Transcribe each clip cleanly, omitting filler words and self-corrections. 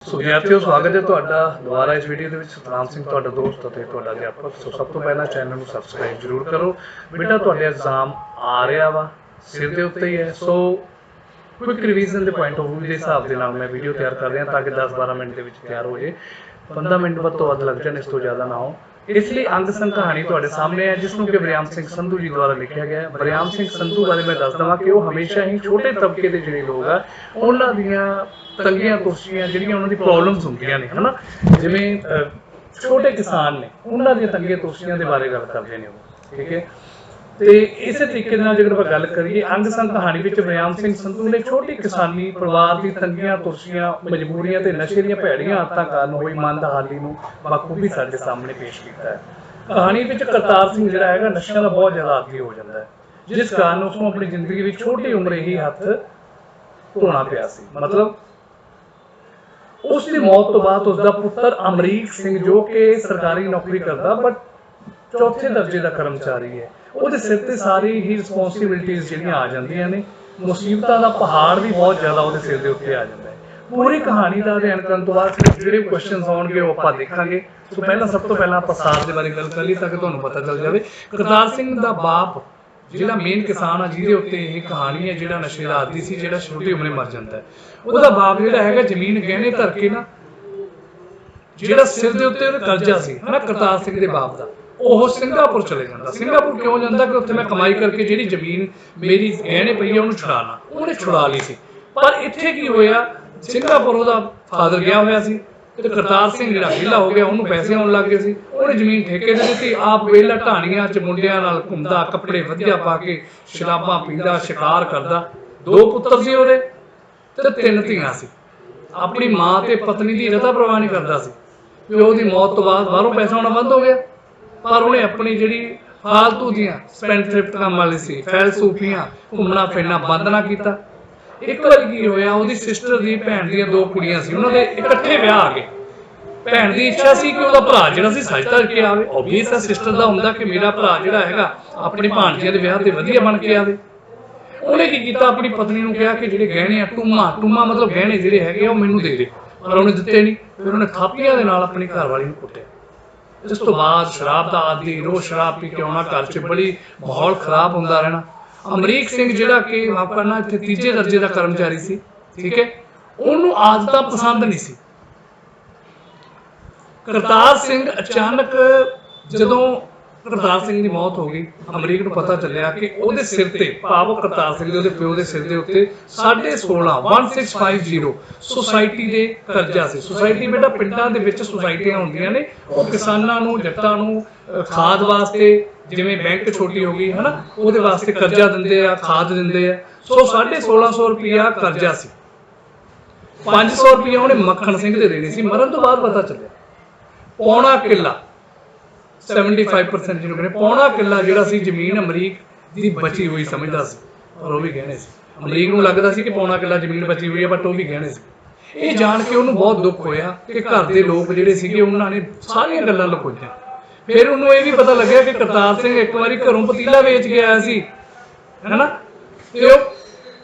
ਸੋ ਵਿਦਿਆਰਥੀਓ स्वागत है ਤੁਹਾਡਾ ਦੁਬਾਰਾ ਇਸ ਵੀਡੀਓ ਦੇ ਵਿੱਚ। ਸਤਨਾਮ ਸਿੰਘ ਤੁਹਾਡਾ ਦੋਸਤ ਅਤੇ ਤੁਹਾਡਾ ਅਧਿਆਪਕ। ਸੋ ਸਭ ਤੋਂ ਪਹਿਲਾਂ ਚੈਨਲ ਨੂੰ ਸਬਸਕ੍ਰਾਈਬ ਜ਼ਰੂਰ ਕਰੋ। ਬੇਟਾ ਤੁਹਾਡੇ ਐਗਜ਼ਾਮ ਆ ਰਿਹਾ ਵਾ, ਸਿਰ ਦੇ ਉੱਤੇ ਹੀ ਹੈ। ਸੋ ਕੁਇਕ ਰਿਵੀਜ਼ਨ ਦੇ ਪੁਆਇੰਟ ਆਫ ਵਿਊ ਦੇ ਹਿਸਾਬ ਦੇ ਨਾਲ ਮੈਂ ਵੀਡੀਓ ਤਿਆਰ ਕਰ ਰਿਹਾ ਤਾਂ ਕਿ 10-12 ਮਿੰਟ ਦੇ ਵਿੱਚ ਤਿਆਰ ਹੋ ਜੇ। 15 ਮਿੰਟ ਵੱਧ ਤੋਂ ਵੱਧ ਲੱਗ ਜਾਣ, ਇਸ ਤੋਂ ਜ਼ਿਆਦਾ ਨਾ ਹੋ। ਇਸ ਲਈ ਅੰਗ ਸੰਗ ਕਹਾਣੀ ਤੁਹਾਡੇ ਸਾਹਮਣੇ ਹੈ, ਜਿਸ ਨੂੰ ਕਿ ਵਰਿਆਮ ਸਿੰਘ ਸੰਧੂ ਜੀ ਦੁਆਰਾ ਲਿਖਿਆ ਗਿਆ ਹੈ। ਵਰਿਆਮ ਸਿੰਘ ਸੰਧੂ ਬਾਰੇ ਮੈਂ ਦੱਸ ਦਵਾਂ ਕਿ ਉਹ ਹਮੇਸ਼ਾ ਹੀ ਛੋਟੇ ਤਬਕੇ ਦੇ ਜਿਹੜੇ ਲੋਕ ਆ ਉਹਨਾਂ ਦੀਆਂ ਤੰਗੀਆਂ ਤੋਸ਼ੀਆਂ ਜਿਹੜੀਆਂ ਉਹਨਾਂ ਦੀ ਪ੍ਰੋਬਲਮਸ ਹੁੰਦੀਆਂ ਨੇ, ਹਨਾ, ਜਿਵੇਂ ਛੋਟੇ ਕਿਸਾਨ ਨੇ ਉਹਨਾਂ ਦੀਆਂ ਤੰਗੀਆਂ ਤੋਸ਼ੀਆਂ ਦੇ ਬਾਰੇ ਗੱਲ ਕਰਦੇ ਨੇ ਉਹ, ਠੀਕ ਹੈ। ਤੇ ਇਸੇ ਤਰੀਕੇ ਨਾਲ ਜੇਕਰ ਆਪਾਂ ਗੱਲ ਕਰੀਏ ਅੰਗ ਸੰਗ ਕਹਾਣੀ ਵਿੱਚ ਵਰਿਆਮ ਸਿੰਘ ਸੰਧੂ ਨੇ ਛੋਟੀ ਕਿਸਾਨੀ ਪਰਿਵਾਰ ਦੀ ਤੰਗੀਆਂ ਤੋਸ਼ੀਆਂ, ਮਜਬੂਰੀਆਂ ਤੇ ਨਸ਼ੇ ਦੀਆਂ ਭੈੜੀਆਂ ਆਦਤਾਂ ਕਾਰਨ ਹੋਈ ਮੰਦਹਾਲੀ ਨੂੰ ਬਾਖੂਬੀ ਸਾਡੇ ਸਾਹਮਣੇ ਪੇਸ਼ ਕੀਤਾ ਹੈ। ਕਹਾਣੀ ਵਿੱਚ ਕਰਤਾਰ ਸਿੰਘ ਜਿਹੜਾ ਹੈਗਾ ਨਸ਼ਿਆਂ ਦਾ ਬਹੁਤ ਜ਼ਿਆਦਾ ਆਦੀ ਹੋ ਜਾਂਦਾ ਹੈ, ਜਿਸ ਕਾਰਨ ਉਸ ਨੂੰ ਆਪਣੀ ਜ਼ਿੰਦਗੀ ਵਿੱਚ ਛੋਟੀ ਉਮਰੇ ਹੀ ਹੱਥ ਧੋਣਾ ਪਿਆ ਸੀ। ਮਤਲਬ ਉਸ ਦੀ ਮੌਤ ਤੋਂ ਬਾਅਦ ਉਸ ਦਾ ਪੁੱਤਰ ਅਮਰੀਕ ਸਿੰਘ, ਜੋ ਕਿ ਸਰਕਾਰੀ ਨੌਕਰੀ ਕਰਦਾ ਬਟ ਚੌਥੇ ਦਰਜੇ ਦਾ ਕਰਮਚਾਰੀ ਹੈ, ਉਹਦੇ ਸਿਰ ਤੇ ਸਾਰੀ ਹੀ ਰਿਸਪੌਂਸਿਬਿਲਿਟੀਆਂ ਜਿਹੜੀਆਂ ਆ ਜਾਂਦੀਆਂ ਨੇ। ਮੁਸੀਬਤਾਂ ਦਾ ਪਹਾੜ ਵੀ ਬਹੁਤ ਜ਼ਿਆਦਾ ਉਹਦੇ ਸਿਰ ਦੇ ਉੱਤੇ ਆ ਜਾਂਦਾ ਹੈ। ਪੂਰੀ ਕਹਾਣੀ ਦਾ ਅਧਿਐਨ ਕਰਨ ਤੋਂ ਬਾਅਦ ਜਿਹੜੇ ਕੁਐਸਚਨਸ ਆਉਣਗੇ ਉਹ ਆਪਾਂ ਦੇਖਾਂਗੇ। ਸੋ ਸਭ ਤੋਂ ਪਹਿਲਾਂ ਆਪਾਂ ਸਾਰ ਦੇ ਬਾਰੇ ਗੱਲ ਕਰ ਲਈ ਤਾਂ ਕਿ ਤੁਹਾਨੂੰ ਪਤਾ ਚੱਲ ਜਾਵੇ। ਕਰਤਾਰ ਸਿੰਘ ਦਾ ਬਾਪ ਜਿਹੜਾ ਮੇਨ ਕਿਸਾਨ ਆ ਜਿਹਦੇ ਉੱਤੇ ਇਹ ਕਹਾਣੀ ਹੈ, ਜਿਹੜਾ ਨਸ਼ੇ ਦਾ ਆਦੀ ਸੀ, ਜਿਹੜਾ ਛੋਟੀ ਉਮਰੇ ਮਰ ਜਾਂਦਾ ਹੈ, ਉਹਦਾ ਬਾਪ ਜਿਹੜਾ ਹੈਗਾ ਜ਼ਮੀਨ ਗਹਿਣੇ ਧਰ ਕੇ ਨਾ, ਜਿਹੜਾ ਸਿਰ ਦੇ ਉੱਤੇ ਉਹਦਾ ਕਰਜ਼ਾ ਸੀ ਹਨਾ ਕਰਤਾਰ ਸਿੰਘ ਦੇ ਬਾਪ ਦਾ, ਉਹ ਸਿੰਗਾਪੁਰ ਚਲੇ ਜਾਂਦਾ। ਸਿੰਗਾਪੁਰ ਕਿਉਂ ਜਾਂਦਾ? ਕਿ ਉੱਥੇ ਮੈਂ ਕਮਾਈ ਕਰਕੇ ਜਿਹੜੀ ਜ਼ਮੀਨ ਮੇਰੀ ਗਹਿਣੇ ਪਈ ਹੈ ਉਹਨੂੰ ਛੁਡਾਣਾ। ਉਹਨੇ ਛੁਡਾ ਲਈ ਸੀ, ਪਰ ਇੱਥੇ ਕੀ ਹੋਇਆ, ਸਿੰਗਾਪੁਰ ਉਹਦਾ ਫਾਦਰ ਗਿਆ ਹੋਇਆ ਸੀ ਤੇ ਕਰਤਾਰ ਸਿੰਘ ਜਿਹੜਾ ਵਿਹਲਾ ਹੋ ਗਿਆ, ਉਹਨੂੰ ਪੈਸੇ ਆਉਣ ਲੱਗ ਗਏ ਸੀ। ਉਹਨੇ ਜ਼ਮੀਨ ਠੇਕੇ ਤੇ ਦਿੱਤੀ, ਆਪ ਵਿਹਲਾ ਢਾਣੀਆਂ 'ਚ ਮੁੰਡਿਆਂ ਨਾਲ ਘੁੰਮਦਾ, ਕੱਪੜੇ ਵਧੀਆ ਪਾ ਕੇ ਸ਼ਰਾਬਾਂ ਪੀਂਦਾ, ਸ਼ਿਕਾਰ ਕਰਦਾ। 2 ਪੁੱਤਰ ਸੀ ਉਹਦੇ ਤੇ 3 ਧੀਆਂ ਸੀ। ਆਪਣੀ ਮਾਂ ਤੇ ਪਤਨੀ ਦੀ ਰਤਾ ਪ੍ਰਵਾਹ ਨਹੀਂ ਕਰਦਾ ਸੀ। ਪਿਓ ਦੀ ਮੌਤ ਤੋਂ ਬਾਅਦ ਬਾਹਰੋਂ ਪੈਸਾ ਆਉਣਾ ਬੰਦ ਹੋ ਗਿਆ, ਪਰ ਉਹਨੇ ਆਪਣੀ ਜਿਹੜੀ ਫਾਲਤੂ ਦੀਆਂ ਸਪੈਂਡਥ੍ਰਿਫਟ ਕੰਮ ਵਾਲੀ ਸੀ, ਫੈਲਸੂਫੀਆਂ, ਘੁੰਮਣਾ ਫਿਰਨਾ ਬੰਦ ਨਾ ਕੀਤਾ। ਇੱਕ ਵਾਰੀ ਕੀ ਹੋਇਆ, ਉਹਦੀ ਸਿਸਟਰ ਦੀ ਭੈਣ ਦੀਆਂ 2 ਕੁੜੀਆਂ ਸੀ, ਉਹਨਾਂ ਦੇ ਇਕੱਠੇ ਵਿਆਹ ਆ ਗਏ। ਭੈਣ ਦੀ ਇੱਛਾ ਸੀ ਕਿ ਉਹਦਾ ਭਰਾ ਜਿਹੜਾ ਸੀ ਸੱਜ ਧਰ ਕੇ ਆਵੇ। ਓਬਵੀਅਸ ਹੈ, ਸਿਸਟਰ ਦਾ ਹੁੰਦਾ ਕਿ ਮੇਰਾ ਭਰਾ ਜਿਹੜਾ ਹੈਗਾ ਆਪਣੀ ਭਾਣਜੀਆਂ ਦੇ ਵਿਆਹ ਤੇ ਵਧੀਆ ਬਣ ਕੇ ਆਵੇ। ਉਹਨੇ ਕੀ ਕੀਤਾ, ਆਪਣੀ ਪਤਨੀ ਨੂੰ ਕਿਹਾ ਕਿ ਜਿਹੜੇ ਗਹਿਣੇ ਆ, ਟੂਮਾ ਮਤਲਬ ਗਹਿਣੇ ਜਿਹੜੇ ਹੈਗੇ ਉਹ ਮੈਨੂੰ ਦੇ ਦੇ, ਪਰ ਉਹਨੇ ਦਿੱਤੇ ਨਹੀਂ। ਫਿਰ ਉਹਨੇ ਥਾਪੀਆਂ ਦੇ ਨਾਲ ਆਪਣੀ ਘਰਵਾਲੀ ਨੂੰ ਕੁੱਟਿਆ। ਇਸ ਤੋਂ ਬਾਅਦ ਸ਼ਰਾਬ ਦਾ ਆਦੀ, ਰੋਜ਼ ਸ਼ਰਾਬ ਪੀ ਕੇ ਆਉਣਾ, ਘਰ 'ਚ ਬੜੀ ਮਾਹੌਲ ਖਰਾਬ ਹੁੰਦਾ ਰਹਿਣਾ। ਅਮਰੀਕ ਸਿੰਘ ਜਿਹੜਾ ਕਿ ਆਪਣਾ ਇੱਥੇ 3 ਦਰਜੇ ਦਾ ਕਰਮਚਾਰੀ ਸੀ, ਠੀਕ ਹੈ, ਉਹਨੂੰ ਆਦਤਾਂ ਪਸੰਦ ਨਹੀਂ ਸੀ। ਕਰਤਾਰ ਸਿੰਘ ਅਚਾਨਕ ਜਦੋਂ ਕਰਤਾਰ ਸਿੰਘ ਦੀ ਮੌਤ ਹੋ ਗਈ, ਅਮਰੀਕ ਨੂੰ ਪਤਾ ਚੱਲਿਆ ਕਿ ਉਹਦੇ ਸਿਰ ਤੇ, ਭਾਵ ਕਰਤਾਰ ਸਿੰਘ ਦੇ ਉਹਦੇ ਪਿਓ ਦੇ ਸਿਰ ਦੇ ਉੱਤੇ 1650 ਸੁਸਾਇਟੀ ਦੇ ਕਰਜ਼ਾ ਸੀ। ਸੁਸਾਇਟੀ ਬੇਟਾ ਪਿੰਡਾਂ ਦੇ ਵਿੱਚ ਸੁਸਾਇਟੀਆਂ ਹੁੰਦੀਆਂ ਨੇ, ਉਹ ਕਿਸਾਨਾਂ ਨੂੰ, ਜੱਟਾਂ ਨੂੰ ਖਾਦ ਵਾਸਤੇ, ਜਿਵੇਂ ਬੈਂਕ ਛੋਟੀ ਹੋ ਗਈ ਹਨਾ, ਉਹਦੇ ਵਾਸਤੇ ਕਰਜ਼ਾ ਦਿੰਦੇ ਆ, ਖਾਦ ਦਿੰਦੇ ਆ। ਸੋ 1650 ਰੁਪਇਆ ਕਰਜ਼ਾ ਸੀ। 500 ਰੁਪਇਆ ਉਹਨੇ ਮੱਖਣ ਸਿੰਘ ਦੇ ਦੇਣੇ ਸੀ। ਮਰਨ ਤੋਂ ਬਾਅਦ ਪਤਾ ਚੱਲਿਆ ਪੌਣਾ ਕਿੱਲਾ, 75% ਜਿਹਨੂੰ ਕਹਿੰਦੇ ਪੌਣਾ ਕਿੱਲਾ ਜਿਹੜਾ ਸੀ ਜ਼ਮੀਨ ਅਮਰੀਕ ਦੀ ਬਚੀ ਹੋਈ ਸਮਝਦਾ ਸੀ, ਪਰ ਉਹ ਵੀ ਗਹਿਣੇ ਸੀ। ਅਮਰੀਕ ਨੂੰ ਲੱਗਦਾ ਸੀ ਕਿ ਪੌਣਾ ਕਿੱਲਾ ਜ਼ਮੀਨ ਬਚੀ ਹੋਈ ਹੈ, ਬਟ ਉਹ ਵੀ ਗਹਿਣੇ ਸੀ। ਇਹ ਜਾਣ ਕੇ ਉਹਨੂੰ ਬਹੁਤ ਦੁੱਖ ਹੋਇਆ ਕਿ ਘਰ ਦੇ ਲੋਕ ਜਿਹੜੇ ਸੀਗੇ ਉਹਨਾਂ ਨੇ ਸਾਰੀਆਂ ਗੱਲਾਂ ਲੁਕੋਈਆਂ। ਫਿਰ ਉਹਨੂੰ ਇਹ ਵੀ ਪਤਾ ਲੱਗਿਆ ਕਿ ਕਰਤਾਰ ਸਿੰਘ ਇੱਕ ਵਾਰੀ ਘਰੋਂ ਪਤੀਲਾ ਵੇਚ ਕੇ ਆਇਆ ਸੀ, ਹੈਨਾ, ਤੇ ਉਹ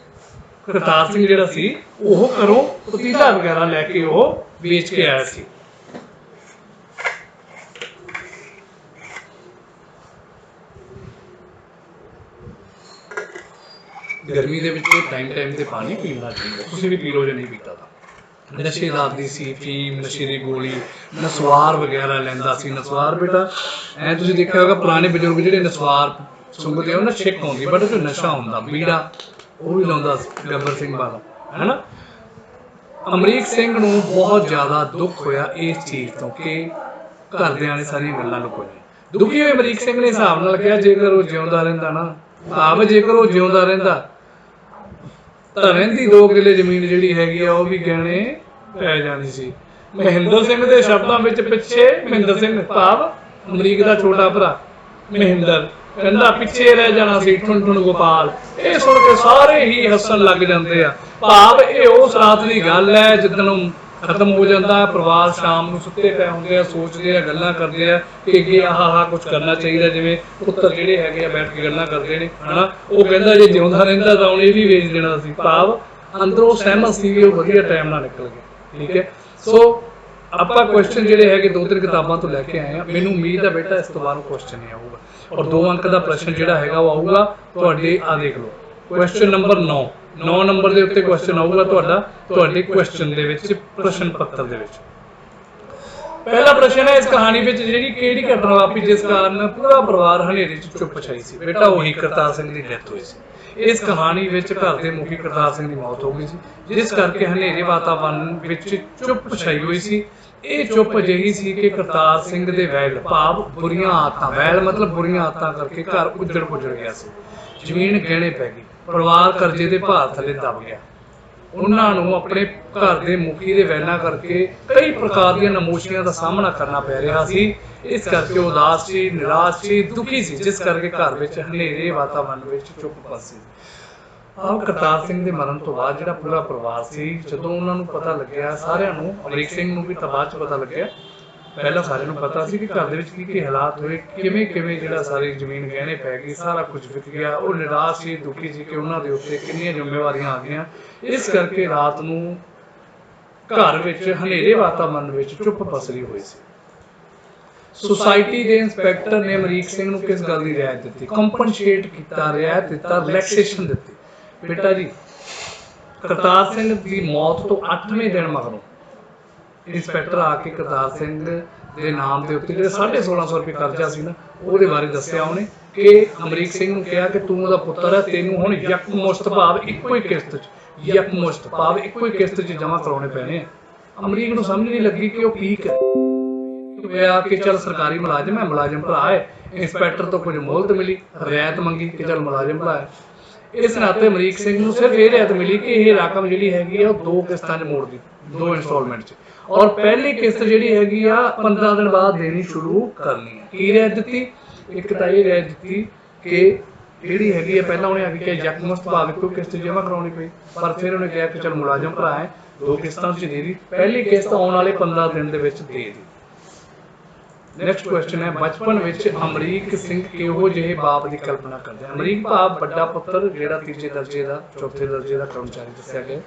ਕਰਤਾਰ ਸਿੰਘ ਜਿਹੜਾ ਸੀ ਉਹ ਘਰੋਂ ਪਤੀਲਾ ਵਗੈਰਾ ਲੈ ਕੇ ਉਹ ਵੇਚ ਕੇ ਆਇਆ ਸੀ। ਗਰਮੀ ਦੇ ਵਿੱਚ ਟਾਈਮ ਤੇ ਪਾਣੀ ਪੀਣਾ ਚਾਹੀਦਾ। ਤੁਸੀਂ ਵੀ ਪੀ ਲਓ ਜੇ ਨਹੀਂ ਪੀਤਾ ਤਾਂ। ਨਸ਼ੇ ਦਾ ਆਦੀ ਸੀ, ਫੀਮ, ਨਸ਼ੇ ਦੀ ਗੋਲੀ, ਨਸਵਾਰ ਵਗੈਰਾ ਲੈਂਦਾ ਸੀ। ਨਸਵਾਰ ਬੇਟਾ ਐ ਤੁਸੀਂ ਦੇਖਿਆ ਹੋਗਾ, ਪੁਰਾਣੇ ਬਜ਼ੁਰਗ ਜਿਹੜੇ ਨਸਵਾਰ ਸੁੰਘਦੇ ਉਹਨਾਂ ਛਿੱਕ ਆਉਂਦੀ, ਬਟ ਉਹ ਨਸ਼ਾ ਹੁੰਦਾ। ਬੀੜਾ ਉਹ ਵੀ ਲਾਉਂਦਾ ਸੀ ਗੱਬਰ ਸਿੰਘ ਵਾਲਾ, ਹੈ ਨਾ। ਅਮਰੀਕ ਸਿੰਘ ਨੂੰ ਬਹੁਤ ਜ਼ਿਆਦਾ ਦੁੱਖ ਹੋਇਆ ਇਸ ਚੀਜ਼ ਤੋਂ ਕਿ ਘਰਦਿਆਂ ਨੇ ਸਾਰੀਆਂ ਗੱਲਾਂ ਲੁਕੋਈਆਂ। ਦੁਖੀ ਹੋਏ ਅਮਰੀਕ ਸਿੰਘ ਨੇ ਹਿਸਾਬ ਨਾਲ ਕਿਹਾ, ਜੇਕਰ ਉਹ ਜਿਉਂਦਾ ਰਹਿੰਦਾ ਨਾ, ਜੇਕਰ ਉਹ ਜਿਉਂਦਾ ਰਹਿੰਦਾ ਤਾਂ ਰਹਿੰਦੀ 2 ਕਿੱਲੇ ਜ਼ਮੀਨ ਜਿਹੜੀ ਹੈਗੀ ਆ ਉਹ ਵੀ ਗਹਿਣੇ ਪੈ ਜਾਣੀ ਸੀ। ਮਹਿੰਦਰ ਸਿੰਘ ਦੇ ਸ਼ਬਦਾਂ ਵਿੱਚ ਪਿੱਛੇ, ਮਹਿੰਦਰ ਸਿੰਘ ਭਾਵ ਅਮਰੀਕ ਦਾ ਛੋਟਾ ਭਰਾ ਮਹਿੰਦਰ, ਕਹਿੰਦਾ ਪਿੱਛੇ ਰਹਿ ਜਾਣਾ ਸੀ ਠੁੰਠੁਣ ਗੋਪਾਲ। ਇਹ ਸੁਣ ਕੇ ਸਾਰੇ ਹੀ ਹੱਸਣ ਲੱਗ ਜਾਂਦੇ ਆ, ਭਾਵ ਇਹ ਉਸ ਰਾਤ ਦੀ ਗੱਲ ਹੈ ਜਿੱਦਣ ਖਤਮ ਹੋ ਜਾਂਦਾ। ਪਰਿਵਾਰ ਸ਼ਾਮ ਨੂੰ ਸੁੱਤੇ ਪਏ ਹੁੰਦੇ ਆ, ਸੋਚਦੇ ਆ, ਗੱਲਾਂ ਕਰਦੇ ਆ ਕਿ ਅੱਗੇ ਆਹ ਕੁਝ ਕਰਨਾ ਚਾਹੀਦਾ। ਜਿਵੇਂ ਪੁੱਤਰ ਜਿਹੜੇ ਹੈਗੇ ਆ ਬੈਠ ਕੇ ਗੱਲਾਂ ਕਰਦੇ ਨੇ, ਹਨਾ। ਉਹ ਕਹਿੰਦਾ ਜੇ ਜਿਉਂਦਾ ਰਹਿੰਦਾ ਤਾਂ ਉਹਨੇ ਵੀ ਵੇਚ ਦੇਣਾ ਸੀ, ਭਾਵ ਅੰਦਰੋਂ ਸਹਿਮਤ ਸੀ ਵੀ ਉਹ ਵਧੀਆ ਟਾਈਮ ਨਾਲ ਨਿਕਲ ਗਿਆ, ਠੀਕ ਹੈ। ਸੋ ਆਪਾਂ ਕੁਐਸਚਨ ਜਿਹੜੇ ਹੈਗੇ 2-3 ਕਿਤਾਬਾਂ ਤੋਂ ਲੈ ਕੇ ਆਏ ਆ। ਮੈਨੂੰ ਉਮੀਦ ਹੈ ਬੇਟਾ ਇਸ ਤੋਂ ਬਾਅਦ ਕੁਐਸਚਨ ਨਹੀਂ ਆਊਗਾ, ਔਰ 2 ਅੰਕ ਦਾ ਪ੍ਰਸ਼ਨ ਜਿਹੜਾ ਹੈਗਾ ਉਹ ਆਊਗਾ ਤੁਹਾਡੇ। ਆ ਦੇਖ ਲਓ ਕੁਐਸਚਨ ਨੰਬਰ 9 ਨੰਬਰ ਦੇ ਉੱਤੇ ਕੁਐਸਚਨ ਆਊਗਾ ਤੁਹਾਡਾ, ਤੁਹਾਡੇ ਕੁਐਸਚਨ ਦੇ ਵਿੱਚ, ਪ੍ਰਸ਼ਨ ਪੱਤਰ ਦੇ ਵਿੱਚ। ਪਹਿਲਾ ਪ੍ਰਸ਼ਨ ਹੈ, ਇਸ ਕਹਾਣੀ ਵਿੱਚ ਜਿਹੜੀ ਕਿਹੜੀ ਘਟਨਾ ਵਾਪਰੀ ਜਿਸ ਕਾਰਨ ਪੂਰਾ ਪਰਿਵਾਰ ਹਨੇਰੇ 'ਚ ਚੁੱਪ ਛਾਈ ਸੀ? ਬੇਟਾ ਉਹੀ ਕਰਤਾਰ ਸਿੰਘ ਦੀ ਡੈਥ ਹੋਈ ਸੀ। ਇਸ ਕਹਾਣੀ ਵਿੱਚ ਘਰ ਦੇ ਮੁਖੀ ਕਰਤਾਰ ਸਿੰਘ ਦੀ ਮੌਤ ਹੋ ਗਈ ਸੀ, ਜਿਸ ਕਰਕੇ ਹਨੇਰੇ ਵਾਤਾਵਰਣ ਵਿੱਚ ਚੁੱਪ ਛਾਈ ਹੋਈ ਸੀ। ਇਹ ਚੁੱਪ ਅਜਿਹੀ ਸੀ ਕਿ ਕਰਤਾਰ ਸਿੰਘ ਦੇ ਵੈਲ ਭਾਵ ਬੁਰੀਆਂ ਆਦਤਾਂ, ਵੈਲ ਮਤਲਬ ਬੁਰੀਆਂ ਆਦਤਾਂ ਕਰਕੇ ਘਰ ਉੱਜੜ ਪੁੱਜੜ ਗਿਆ ਸੀ। ਜ਼ਮੀਨ ਗਹਿਣੇ ਪੈ ਗਈ, ਪਰਿਵਾਰ ਕਰਜ਼ੇ ਦੇ ਭਾਰ ਥੱਲੇ ਦਬ ਗਿਆ। ਉਹਨਾਂ ਨੂੰ ਆਪਣੇ ਘਰ ਦੇ ਮੁਖੀ ਦੇ ਵੈਲਾਂ ਕਰਕੇ ਕਈ ਪ੍ਰਕਾਰ ਦੀਆਂ ਨਮੋਸ਼ੀਆਂ ਦਾ ਸਾਹਮਣਾ ਕਰਨਾ ਪੈ ਰਿਹਾ ਸੀ। ਇਸ ਕਰਕੇ ਉਦਾਸ ਸੀ, ਨਿਰਾਸ਼ ਸੀ, ਦੁਖੀ ਸੀ, ਜਿਸ ਕਰਕੇ ਘਰ ਵਿੱਚ ਹਨੇਰੇ ਵਾਤਾਵਰਣ ਵਿੱਚ ਚੁੱਪ ਪਸੀ। ਆਪ ਕਰਤਾਰ ਸਿੰਘ ਦੇ ਮਰਨ ਤੋਂ ਬਾਅਦ ਜਿਹੜਾ ਪੂਰਾ ਪਰਿਵਾਰ ਸੀ, ਜਦੋਂ ਉਹਨਾਂ ਨੂੰ ਪਤਾ ਲੱਗਿਆ, ਸਾਰਿਆਂ ਨੂੰ, ਅਮਰੀਕ ਸਿੰਘ ਨੂੰ ਵੀ ਤਾਂ ਬਾਅਦ 'ਚ ਪਤਾ ਲੱਗਿਆ, ਪਹਿਲਾਂ ਸਾਰਿਆਂ ਨੂੰ ਪਤਾ ਸੀ ਕਿ ਘਰ ਦੇ ਵਿੱਚ ਕੀ ਹਾਲਾਤ ਹੋਏ, ਕਿਵੇਂ ਜਿਹੜਾ ਸਾਰੀ ਜ਼ਮੀਨ ਗਹਿਣੇ ਪੈ ਗਈ, ਸਾਰਾ ਕੁਝ ਵਿਕ ਗਿਆ। ਉਹ ਨਿਰਾਸ਼ ਸੀ, ਦੁਖੀ ਸੀ ਕਿ ਉਹਨਾਂ ਦੇ ਉੱਤੇ ਕਿੰਨੀਆਂ ਜ਼ਿੰਮੇਵਾਰੀਆਂ ਆ ਗਈਆਂ। ਇਸ ਕਰਕੇ ਰਾਤ ਨੂੰ ਘਰ ਵਿੱਚ ਹਨੇਰੇ ਵਾਤਾਵਰਣ ਵਿੱਚ ਚੁੱਪ ਪਸਰੀ ਹੋਈ ਸੀ। ਸੁਸਾਇਟੀ ਦੇ ਇੰਸਪੈਕਟਰ ਨੇ ਅਮਰੀਕ ਸਿੰਘ ਨੂੰ ਕਿਸ ਗੱਲ ਦੀ ਰਿਆਇਤ ਦਿੱਤੀ? ਕੰਪਨਸੇਟ ਕੀਤਾ, ਰਿਆਇਤ ਦਿੱਤਾ, ਰਿਲੈਕਸੇਸ਼ਨ ਦਿੱਤੀ। ਬੇਟਾ ਜੀ, ਕਰਤਾਰ ਸਿੰਘ ਦੀ ਮੌਤ ਤੋਂ 8ਵੇਂ ਦਿਨ ਮਗਰੋਂ ਇੰਸਪੈਕਟਰ ਆ ਕੇ ਕਰਤਾਰ ਸਿੰਘ ਦੇ ਨਾਮ ਦੇ ਉੱਤੇ ਜਿਹੜਾ 1650 ਰੁਪਏ ਕਰਜ਼ਾ ਸੀ ਨਾ, ਉਹਦੇ ਬਾਰੇ ਦੱਸਿਆ ਉਹਨੇ ਕਿ ਅਮਰੀਕ ਸਿੰਘ ਨੂੰ ਕਿਹਾ ਕਿ ਤੂੰ ਉਹਦਾ ਪੁੱਤਰ ਹੈ, ਤੈਨੂੰ ਹੁਣ ਯਕਮੁਸ਼ਤ ਭਾਵ ਇੱਕੋ ਹੀ ਕਿਸ਼ਤ 'ਚ, ਯਕਮੁਸ਼ਤ ਭਾਵ ਇੱਕੋ ਹੀ ਕਿਸ਼ਤ 'ਚ ਜਮ੍ਹਾਂ ਕਰਾਉਣੇ ਪੈਣੇ ਆ। ਅਮਰੀਕ ਨੂੰ ਸਮਝ ਨਹੀਂ ਲੱਗੀ ਕਿ ਉਹ ਕੀ ਕਰੇ। ਹੋਇਆ ਕਿ ਚੱਲ ਸਰਕਾਰੀ ਮੁਲਾਜ਼ਮ ਹੈ, ਮੁਲਾਜ਼ਮ ਭਰਾ ਹੈ, ਇੰਸਪੈਕਟਰ ਤੋਂ ਕੁਝ ਮੋਹਲਤ ਮਿਲੀ, ਰਿਆਇਤ ਮੰਗੀ ਕਿ ਚੱਲ ਮੁਲਾਜ਼ਮ ਭਰਾ ਹੈ। ਇਸ ਨਾਤੇ ਅਮਰੀਕ ਸਿੰਘ ਨੂੰ ਸਿਰਫ ਇਹ ਰਿਆਇਤ ਮਿਲੀ ਕਿ ਇਹ ਰਕਮ ਜਿਹੜੀ ਹੈਗੀ ਆ ਉਹ 2 ਕਿਸ਼ਤਾਂ 'ਚ ਮੋੜ ਦੀ, 2 ਇੰਸਟਾਲਮੈਂਟ 'ਚ, ਔਰ ਪਹਿਲੀ ਕਿਸ਼ਤ ਜਿਹੜੀ ਹੈਗੀ ਆ 15 ਦਿਨ ਬਾਅਦ ਦੇਣੀ ਸ਼ੁਰੂ ਕਰਨੀ ਹੈ। ਕੀ ਰਿਆਇਤ ਦਿੱਤੀ? ਇੱਕ ਤਾਂ ਇਹ ਰਿਆਇਤ ਦਿੱਤੀ ਕਿ ਜਿਹੜੀ ਹੈਗੀ ਆ, ਪਹਿਲਾਂ ਉਹਨੇ ਆ ਕੇ ਕਿਹਾ ਯਕਮੁਸ਼ਤ ਭਾਵ ਇੱਕੋ ਕਿਸ਼ਤ ਜਮ੍ਹਾਂ ਕਰਾਉਣੀ ਪਈ, ਪਰ ਫਿਰ ਉਹਨੇ ਕਿਹਾ ਕਿ ਚੱਲ ਮੁਲਾਜ਼ਮ ਭਰਾ ਹੈ, 2 ਕਿਸ਼ਤਾਂ 'ਚ ਦੇ ਦੀ, ਪਹਿਲੀ ਕਿਸ਼ਤ ਆਉਣ ਵਾਲੇ 15 ਦਿਨ ਦੇ ਵਿੱਚ ਦੇ ਦੀ। ਨੈਕਸਟ ਕੁਐਸਚਨ ਹੈ, ਬਚਪਨ ਵਿੱਚ ਅਮਰੀਕ ਸਿੰਘ ਕਿਹੋ ਜਿਹੇ ਬਾਪ ਦੀ ਕਲਪਨਾ ਕਰਦੇ? ਅਮਰੀਕ ਭਾਵ ਵੱਡਾ ਪੁੱਤਰ ਜਿਹੜਾ 3 ਦਰਜੇ ਦਾ, 4ਥੇ ਦਰਜੇ ਦਾ ਕਰਮਚਾਰੀ ਦੱਸਿਆ ਗਿਆ।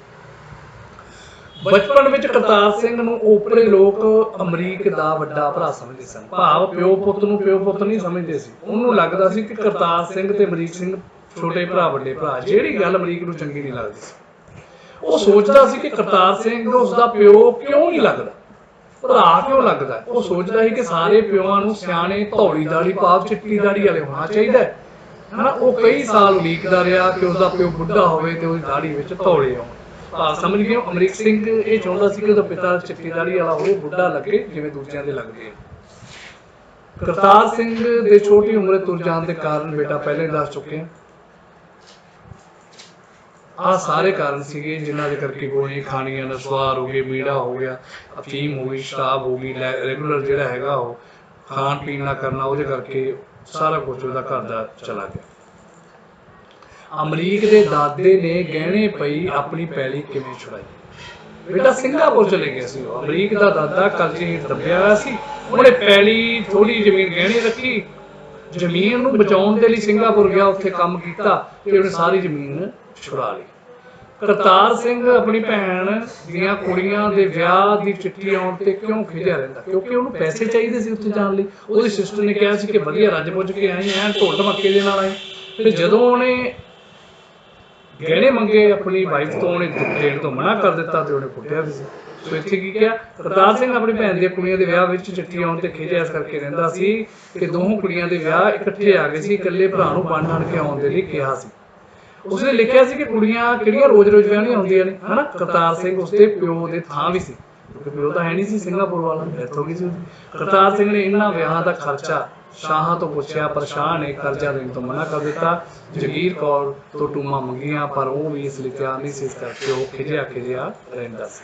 ਬਚਪਨ ਵਿੱਚ ਕਰਤਾਰ ਸਿੰਘ ਨੂੰ ਓਪਰੇ ਲੋਕ ਅਮਰੀਕ ਦਾ ਵੱਡਾ ਭਰਾ ਸਮਝਦੇ ਸਨ, ਭਾਵ ਪਿਓ ਪੁੱਤ ਨੂੰ ਪਿਓ ਪੁੱਤ ਨਹੀਂ ਸਮਝਦੇ ਸੀ। ਉਹਨੂੰ ਲੱਗਦਾ ਸੀ ਕਿ ਕਰਤਾਰ ਸਿੰਘ ਤੇ ਅਮਰੀਕ ਸਿੰਘ ਛੋਟੇ ਭਰਾ ਵੱਡੇ ਭਰਾ। ਜਿਹੜੀ ਗੱਲ ਅਮਰੀਕ ਨੂੰ ਚੰਗੀ ਨਹੀਂ ਲੱਗਦੀ ਸੀ, ਉਹ ਸੋਚਦਾ ਸੀ ਕਿ ਕਰਤਾਰ ਸਿੰਘ ਉਸਦਾ ਪਿਓ ਕਿਉਂ ਨਹੀਂ ਲੱਗਦਾ, ਭਰਾ ਕਿਉਂ ਲੱਗਦਾ। ਉਹ ਸੋਚਦਾ ਸੀ ਕਿ ਸਾਰੇ ਪਿਓਆਂ ਨੂੰ ਸਿਆਣੇ ਧੌਲੀ ਦਾੜੀ ਭਾਵ ਚਿੱਟੀ ਦਾੜੀ ਵਾਲੇ ਹੋਣਾ ਚਾਹੀਦਾ ਹੈ ਨਾ। ਉਹ ਕਈ ਸਾਲ ਉਡੀਕਦਾ ਰਿਹਾ ਕਿ ਉਸਦਾ ਪਿਓ ਬੁੱਢਾ ਹੋਵੇ ਤੇ ਉਹਦੀ ਦਾੜੀ ਵਿੱਚ ਧੌਲੇ ਆਉਣ। ਸਮਝ ਗਏ? ਅਮਰੀਕ ਸਿੰਘ ਇਹ ਚਾਹੁੰਦਾ ਸੀ ਕਿ ਉਹਦਾ ਪਿਤਾ ਚਿੱਟੀ ਦਾੜੀ ਵਾਲਾ ਹੋਵੇ, ਬੁੱਢਾ ਲੱਗੇ ਜਿਵੇਂ ਦੂਜਿਆਂ ਦੇ ਲੱਗਦੇ ਆ। ਕਰਤਾਰ ਸਿੰਘ ਦੇ ਛੋਟੀ ਉਮਰੇ ਤੁਰ ਜਾਣ ਦੇ ਕਾਰਨ ਬੇਟਾ ਪਹਿਲਾਂ ਹੀ ਦੱਸ ਚੁੱਕੇ ਆ। ਆਹ ਸਾਰੇ ਕਾਰਨ ਸੀਗੇ ਜਿਨ੍ਹਾਂ ਦੇ ਕਰਕੇ ਗੋਲੀਆਂ ਖਾਣੀਆਂ, ਨਸ਼ਵਾਰ ਹੋ ਗਏ, ਮੀੜਾ ਹੋ ਗਿਆ, ਅਫੀਮ ਹੋ ਗਈ, ਸ਼ਰਾਬ ਹੋ ਗਈ, ਰੈਗੂਲਰ ਜਿਹੜਾ ਹੈਗਾ ਉਹ ਖਾਣ ਪੀਣ ਨਾ ਕਰਨਾ, ਉਹਦੇ ਕਰਕੇ ਸਾਰਾ ਕੁਝ ਉਹਦਾ ਘਰ ਦਾ ਚਲਾ ਗਿਆ। ਅਮਰੀਕ ਦੇ ਦਾਦੇ ਨੇ ਗਹਿਣੇ ਪਈ ਆਪਣੀ ਪੈਲੀ ਕਿਵੇਂ ਛੁਡਾਈ? ਬੇਟਾ ਸਿੰਗਾਪੁਰ ਚਲੇ ਗਿਆ ਸੀ ਉਹ। ਅਮਰੀਕ ਦਾ ਦਾਦਾ ਕਰਜ਼ੇ ਹੇਠ ਦੱਬਿਆ ਹੋਇਆ ਸੀ, ਉਹਨੇ ਪੈਲੀ ਥੋੜੀ ਜ਼ਮੀਨ ਗਹਿਣੇ ਰੱਖੀ, ਜ਼ਮੀਨ ਨੂੰ ਬਚਾਉਣ ਦੇ ਲਈ ਸਿੰਗਾਪੁਰ ਗਿਆ, ਉੱਥੇ ਕੰਮ ਕੀਤਾ ਤੇ ਉਹਨੇ ਸਾਰੀ ਜ਼ਮੀਨ ਛੁਡਾ ਲਈ। ਕਰਤਾਰ ਸਿੰਘ ਆਪਣੀ ਭੈਣ ਦੀਆਂ ਕੁੜੀਆਂ ਦੇ ਵਿਆਹ ਦੀ ਚਿੱਠੀ ਆਉਣ ਤੇ ਕਿਉਂ ਖਿਜਿਆ ਰਹਿੰਦਾ? ਕਿਉਂਕਿ ਉਹਨੂੰ ਪੈਸੇ ਚਾਹੀਦੇ ਸੀ ਉੱਥੇ ਜਾਣ ਲਈ। ਉਹਦੀ ਸਿਸਟਰ ਨੇ ਕਿਹਾ ਸੀ ਕਿ ਵਧੀਆ ਰੱਜ ਪੁੱਜ ਕੇ ਆਈ, ਐਨ ਢੋਲ ਢਮੱਕੇ ਦੇ ਨਾਲ ਆਈ। ਫਿਰ ਜਦੋਂ ਉਹਨੇ ਗਹਿਣੇ ਮੰਗੇ ਆਪਣੀ ਵਾਈਫ ਤੋਂ, ਉਹਨੇ ਦੇਣ ਤੋਂ ਮਨਾ ਕਰ ਦਿੱਤਾ ਤੇ ਉਹਨੇ ਕੁੱਟਿਆ ਵੀ ਸੀ। ਸੋ ਇੱਥੇ ਕੀ ਕਿਹਾ? ਕਰਤਾਰ ਸਿੰਘ ਆਪਣੀ ਭੈਣ ਦੀਆਂ ਕੁੜੀਆਂ ਦੇ ਵਿਆਹ ਵਿੱਚ ਚਿੱਠੀ ਆਉਣ ਤੇ ਖਿਜਿਆ ਇਸ ਕਰਕੇ ਰਹਿੰਦਾ ਸੀ ਕਿ ਦੋਹਾਂ ਕੁੜੀਆਂ ਦੇ ਵਿਆਹ ਇਕੱਠੇ ਆ ਗਏ ਸੀ, ਇਕੱਲੇ ਭਰਾ ਨੂੰ ਬਣ ਕੇ ਆਉਣ ਦੇ ਲਈ ਕਿਹਾ ਸੀ। ਉਸਨੇ ਲਿਖਿਆ ਸੀ ਕਿ ਕੁੜੀਆਂ ਕਿਹੜੀਆਂ ਰੋਜ਼-ਰੋਜ਼ ਵਿਆਹ ਨਹੀਂ ਆਉਂਦੀਆਂ ਨੇ, ਹਨਾ। ਕਰਤਾਰ ਸਿੰਘ ਉਸਦੇ ਪਿਓ ਦੇ ਥਾਂ ਵੀ ਸੀ, ਕਿਉਂਕਿ ਪਿਓ ਤਾਂ ਹੈ ਨਹੀਂ ਸੀ, ਸਿੰਗਾਪੁਰ ਵਾਲਾ, ਡੈਥ ਹੋ ਗਈ ਸੀ ਉਹਦੀ। ਕਰਤਾਰ ਸਿੰਘ ਨੇ ਇਹਨਾਂ ਵਿਆਹਾਂ ਦਾ ਖਰਚਾ ਸ਼ਾਹਾਂ ਤੋਂ ਪੁੱਛਿਆ, ਪਰ ਸ਼ਾਹ ਨੇ ਕਰਜ਼ਾ ਦੇਣ ਤੋਂ ਮਨਾ ਕਰ ਦਿੱਤਾ। ਜਗੀਰ ਕੌਰ ਤੋਂ ਟੂਮਾਂ ਮੰਗੀਆਂ, ਪਰ ਉਹ ਵੀ ਇਸ ਲਈ ਤਿਆਰ ਨਹੀਂ ਸੀ, ਇਸ ਕਰਕੇ ਉਹ ਖਿਜਿਆ ਰਹਿੰਦਾ ਸੀ।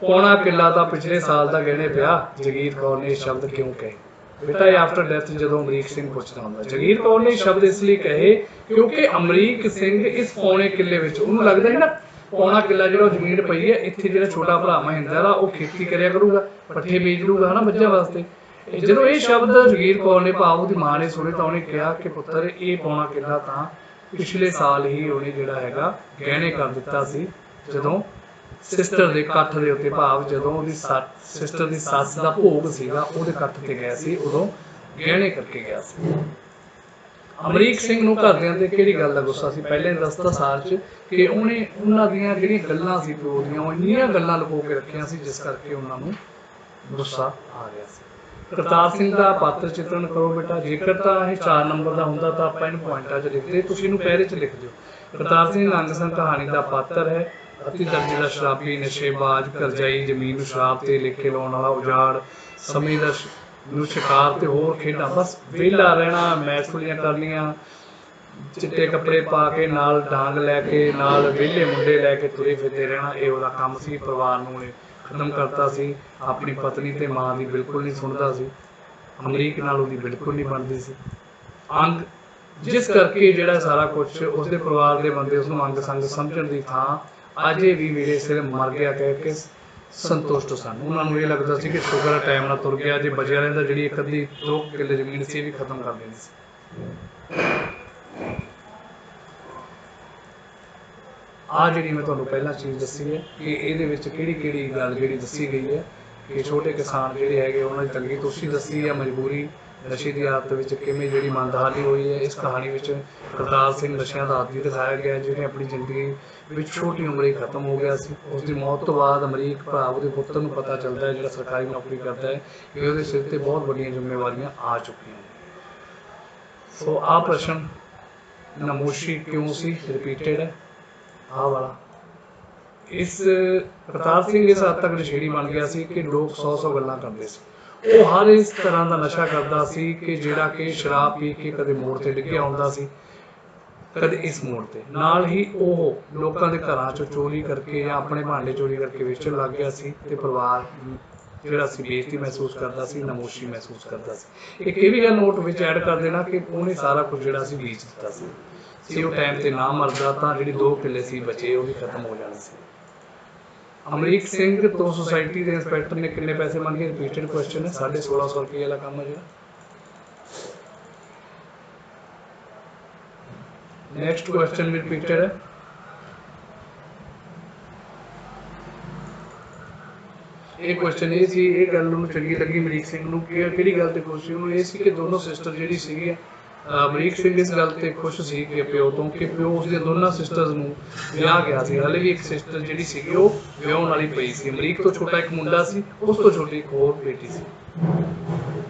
ਪੌਣਾ ਕਿੱਲਾ ਤਾਂ ਪਿਛਲੇ ਸਾਲ ਦਾ ਗਹਿਣੇ ਪਿਆ। ਜਗੀਰ ਕੌਰ ਨੇ ਇਹ ਸ਼ਬਦ ਕਿਉਂ ਕਹੇ? ਬੇਟਾ ਇਹ ਆਫਟਰ ਡੈਥ ਜਦੋਂ ਅਮਰੀਕ ਸਿੰਘ ਪੁੱਛਦਾ ਹੁੰਦਾ, ਜਗੀਰ ਕੌਰ ਨੇ ਸ਼ਬਦ ਇਸ ਲਈ ਕਹੇ ਕਿਉਂਕਿ ਅਮਰੀਕ ਸਿੰਘ ਇਸ ਪੌਣੇ ਕਿੱਲੇ ਵਿੱਚ, ਉਹਨੂੰ ਲੱਗਦਾ ਸੀ ਨਾ ਪੌਣਾ ਕਿੱਲਾ ਜਿਹੜਾ ਜ਼ਮੀਨ ਪਈ ਹੈ, ਇੱਥੇ ਜਿਹੜਾ ਛੋਟਾ ਭਰਾ ਮਹਿੰਦਰ ਆ ਉਹ ਖੇਤੀ ਕਰਿਆ ਕਰੂਗਾ, ਪੱਠੇ ਬੀਜ ਲੂਗਾ, ਹਨਾ, ਮੱਝਾਂ ਵਾਸਤੇ। ਜਦੋਂ ਇਹ ਸ਼ਬਦ ਜਗੀਰ ਕੌਰ ਨੇ ਭਾਵ ਉਹਦੀ ਮਾਂ ਨੇ ਸੁਣੇ ਤਾਂ ਉਹਨੇ ਕਿਹਾ ਕਿ ਪੁੱਤਰ ਇਹ ਪੌਣਾ ਕਿੱਲਾ ਤਾਂ ਪਿਛਲੇ ਸਾਲ ਹੀ ਉਹਨੇ ਜਿਹੜਾ ਹੈਗਾ ਗਹਿਣੇ ਕਰ ਦਿੱਤਾ ਸੀ, ਜਦੋਂ ਸਿਸਟਰ ਦੇ ਇਕੱਠ ਦੇ ਉੱਤੇ, ਭਾਵ ਜਦੋਂ ਉਹਦੀ ਸਿਸਟਰ ਦੀ ਸੱਸ ਦਾ ਭੋਗ ਸੀਗਾ ਉਹਦੇ ਇਕੱਠ ਤੇ ਗਿਆ ਸੀ, ਉਦੋਂ ਗਹਿਣੇ ਕਰਕੇ ਗਿਆ ਸੀ। ਅਮਰੀਕ ਸਿੰਘ ਨੂੰ ਘਰਦਿਆਂ ਤੇ ਕਿਹੜੀ ਗੱਲ ਦਾ ਗੁੱਸਾ ਸੀ? ਪਹਿਲੇ ਦੱਸਤਾ ਸਾਰ ਚ ਕਿ ਉਹਨੇ ਉਹਨਾਂ ਦੀਆਂ ਜਿਹੜੀਆਂ ਗੱਲਾਂ ਸੀ ਪਿਓ ਦੀਆਂ, ਉਹ ਇੰਨੀਆਂ ਗੱਲਾਂ ਲੁਕੋ ਕੇ ਰੱਖੀਆਂ ਸੀ ਜਿਸ ਕਰਕੇ ਉਹਨਾਂ ਨੂੰ ਗੁੱਸਾ ਆ ਰਿਹਾ ਸੀ। ਕਰਤਾਰ ਸਿੰਘ ਦਾ ਪਾਤਰ ਚਿੱਤਰਨ ਕਰੋ ਬੇਟਾ। ਜੇਕਰ ਤਾਂ ਇਹ 4 ਨੰਬਰ ਦਾ ਹੁੰਦਾ ਤਾਂ ਆਪਾਂ ਇਹਨੂੰ ਪੁਆਇੰਟਾਂ 'ਚ ਲਿਖਦੇ, ਤੁਸੀਂ ਇਹਨੂੰ ਪੈਰੇ 'ਚ ਲਿਖ ਦਿਓ। ਕਰਤਾਰ ਸਿੰਘ ਅੰਗ ਸੰਗ ਕਹਾਣੀ ਦਾ ਪਾਤਰ ਹੈ। ਅਤੀ ਦਰਜੇ ਦਾ ਸ਼ਰਾਬੀ, ਨਸ਼ੇਬਾਜ਼, ਕਰਜ਼ਾਈ, ਜ਼ਮੀਨ ਨੂੰ ਸ਼ਰਾਬ ਤੇ ਲੇਖੇ ਲਾਉਣ ਵਾਲਾ, ਉਜਾੜ ਸਮੇਂ ਦਾ ਨੂੰ ਸ਼ਿਕਾਰ ਤੇ ਹੋਰ ਖੇਡਾਂ, ਬਸ ਵਿਹਲਾ ਰਹਿਣਾ, ਮਹਿਫਿਲੀਆਂ ਕਰਨੀਆਂ, ਚਿੱਟੇ ਕੱਪੜੇ ਪਾ ਕੇ ਨਾਲ ਡਾਂਗ ਲੈ ਕੇ, ਨਾਲ ਵਿਹਲੇ ਮੁੰਡੇ ਲੈ ਕੇ ਤੁਰੇ ਫਿਰਦੇ ਰਹਿਣਾ, ਇਹ ਉਹਦਾ ਕੰਮ ਸੀ। ਪਰਿਵਾਰ ਨੂੰ ਉਹਨੇ ਖਤਮ ਕਰਤਾ ਸੀ। ਆਪਣੀ ਪਤਨੀ ਤੇ ਮਾਂ ਦੀ ਬਿਲਕੁਲ ਨਹੀਂ ਸੁਣਦਾ ਸੀ। ਅਮਰੀਕ ਨਾਲ ਉਹਦੀ ਬਿਲਕੁਲ ਨਹੀਂ ਬਣਦੀ ਸੀ। ਅੰਗ ਜਿਸ ਕਰਕੇ ਜਿਹੜਾ ਸਾਰਾ ਕੁਝ ਉਸਦੇ ਪਰਿਵਾਰ ਦੇ ਬੰਦੇ ਉਸਨੂੰ ਅੰਗ ਸੰਗ ਸਮਝਣ ਦੀ ਥਾਂ ਅਜੇ ਵੀ ਵੇਲੇ ਸਿਰ ਮਰ ਗਿਆ ਕਹਿ ਕੇ ਸੰਤੁਸ਼ਟ ਸਨ। ਉਹਨਾਂ ਨੂੰ ਇਹ ਲੱਗਦਾ ਸੀ ਕਿ ਸ਼ੁਕਰ ਟਾਈਮ ਨਾਲ ਤੁਰ ਗਿਆ, ਜੇ ਬਚਿਆ ਰਹਿੰਦਾ ਜਿਹੜੀ 1 ਅੱਧੀ 2 ਕਿੱਲੇ ਜ਼ਮੀਨ ਸੀ ਇਹ ਵੀ ਖਤਮ ਕਰ ਦੇਣੀ ਸੀ। ਆ ਜਿਹੜੀ ਮੈਂ ਤੁਹਾਨੂੰ ਪਹਿਲਾਂ ਚੀਜ਼ ਦੱਸੀ ਹੈ ਕਿ ਇਹਦੇ ਵਿੱਚ ਕਿਹੜੀ ਗੱਲ ਜਿਹੜੀ ਦੱਸੀ ਗਈ ਹੈ ਕਿ ਛੋਟੇ ਕਿਸਾਨ ਜਿਹੜੇ ਹੈਗੇ ਉਹਨਾਂ ਦੀ ਤੰਗੀ ਤੁਸੀਂ ਦੱਸੀ ਹੈ, ਮਜਬੂਰੀ, ਨਸ਼ੇ ਦੀ ਆਦਤ ਵਿੱਚ ਕਿਵੇਂ ਜਿਹੜੀ ਮੰਦਹਾਲੀ ਹੋਈ ਹੈ। ਇਸ ਕਹਾਣੀ ਵਿੱਚ ਕਰਤਾਰ ਸਿੰਘ ਨਸ਼ਿਆਂ ਦਾ ਆਦੀ ਦਿਖਾਇਆ ਗਿਆ, ਜਿਹਨੇ ਆਪਣੀ ਜ਼ਿੰਦਗੀ ਵਿੱਚ ਛੋਟੀ ਉਮਰੇ ਹੀ ਖਤਮ ਹੋ ਗਿਆ ਸੀ। ਉਸ ਦੀ ਮੌਤ ਤੋਂ ਬਾਅਦ ਅਮਰੀਕ ਭਰਾ ਉਹਦੇ ਪੁੱਤਰ ਨੂੰ ਪਤਾ ਚੱਲਦਾ ਹੈ, ਜਿਹੜਾ ਸਰਕਾਰੀ ਨੌਕਰੀ ਕਰਦਾ ਹੈ, ਕਿ ਉਹਦੇ ਸਿਰ ਤੇ ਬਹੁਤ ਵੱਡੀਆਂ ਜ਼ਿੰਮੇਵਾਰੀਆਂ ਆ ਚੁੱਕੀਆਂ ਨੇ। ਸੋ ਆਹ ਪ੍ਰਸ਼ਨ ਨਮੋਸ਼ੀ ਕਿਉਂ ਸੀ ਰਿਪੀਟਡ ਹੈ, ਆਹ ਵਾਲਾ। ਇਸ ਕਰਤਾਰ ਸਿੰਘ ਇਸ ਹੱਦ ਤੱਕ ਨਸ਼ੇੜੀ ਬਣ ਗਿਆ ਸੀ ਕਿ ਲੋਕ 100 ਗੱਲਾਂ ਕਰਦੇ ਸੀ। ਉਹ ਹਰ ਇਸ ਤਰ੍ਹਾਂ ਦਾ ਨਸ਼ਾ ਕਰਦਾ ਸੀ ਕਿ ਜਿਹੜਾ ਕਿ ਸ਼ਰਾਬ ਪੀ ਕੇ ਕਦੇ ਮੋੜ ਤੇ ਡਿੱਗਿਆ ਹੁੰਦਾ ਸੀ, ਕਦੇ ਇਸ ਮੋੜ ਤੇ। ਨਾਲ ਹੀ ਉਹ ਲੋਕਾਂ ਦੇ ਘਰਾਂ ਚੋਂ ਚੋਰੀ ਕਰਕੇ ਜਾਂ ਆਪਣੇ ਭਾਂਡੇ ਚੋਰੀ ਕਰਕੇ ਵੇਚਣ ਲੱਗ ਗਿਆ ਸੀ ਤੇ ਪਰਿਵਾਰ ਜਿਹੜਾ ਸੀ ਬੇਇੱਜ਼ਤੀ ਮਹਿਸੂਸ ਕਰਦਾ ਸੀ, ਨਮੋਸ਼ੀ ਮਹਿਸੂਸ ਕਰਦਾ ਸੀ। ਇੱਕ ਇਹ ਵੀ ਗੱਲ ਨੋਟ ਵਿੱਚ ਐਡ ਕਰ ਦੇਣਾ ਕਿ ਉਹਨੇ ਸਾਰਾ ਕੁਝ ਜਿਹੜਾ ਸੀ ਵੇਚ ਦਿੱਤਾ ਸੀ। ਉਹ ਟਾਈਮ ਤੇ ਨਾ ਮਰਦਾ ਤਾਂ ਜਿਹੜੀ 2 ਕਿੱਲੇ ਸੀ ਬਚੇ ਉਹ ਵੀ ਖਤਮ ਹੋ ਜਾਣੇ ਸੀ। ਅਮਰੀਕ ਸਿੰਘ ਤੋਂ ਸੁਸਾਇਟੀ ਦੇ ਇੰਸਪੈਕਟਰ ਨੇ ਕਿੰਨੇ ਪੈਸੇ ਮੰਗੇ? ਰਿਪੀਟਡ ਕੁਐਸਚਨ ਹੈ। 1650 ਰੁਪਏ ਵਾਲਾ ਕੰਮ ਹੈ ਜਿਹੜਾ। ਨੈਕਸਟ ਕੁਐਸਚਨ ਵੀ ਰਿਪੀਟਡ ਹੈ। ਇਹ ਕੁਐਸਚਨ ਇਹ ਸੀ, ਇਹ ਗੱਲ ਉਹਨੂੰ ਚੰਗੀ ਲੱਗੀ ਅਮਰੀਕ ਸਿੰਘ ਨੂੰ ਕਿ ਕਿਹੜੀ ਗੱਲ ਤੇ ਖੁਸ਼ ਸੀ? ਉਹਨੂੰ ਇਹ ਸੀ ਕਿ ਦੋਨੋਂ ਸਿਸਟਰ ਜਿਹੜੀ ਸੀਗੀ, ਅਮਰੀਕ ਸਿੰਘ ਇਸ ਗੱਲ ਤੇ ਖੁਸ਼ ਸੀ ਕਿ ਪਿਓ ਤੋਂ, ਕਿ ਪਿਓ ਉਸਦੀਆਂ ਦੋਨਾਂ ਸਿਸਟਰਸ ਨੂੰ ਵਿਆਹ ਗਿਆ ਸੀ। ਹਾਲੇ ਵੀ ਇੱਕ ਸਿਸਟਰ ਜਿਹੜੀ ਸੀਗੀ ਉਹ ਵਿਆਹੁਣ ਵਾਲੀ ਪਈ ਸੀ। ਅਮਰੀਕ ਤੋਂ ਛੋਟਾ ਇੱਕ ਮੁੰਡਾ ਸੀ, ਉਸ ਤੋਂ ਛੋਟੀ ਇੱਕ ਹੋਰ ਬੇਟੀ ਸੀ।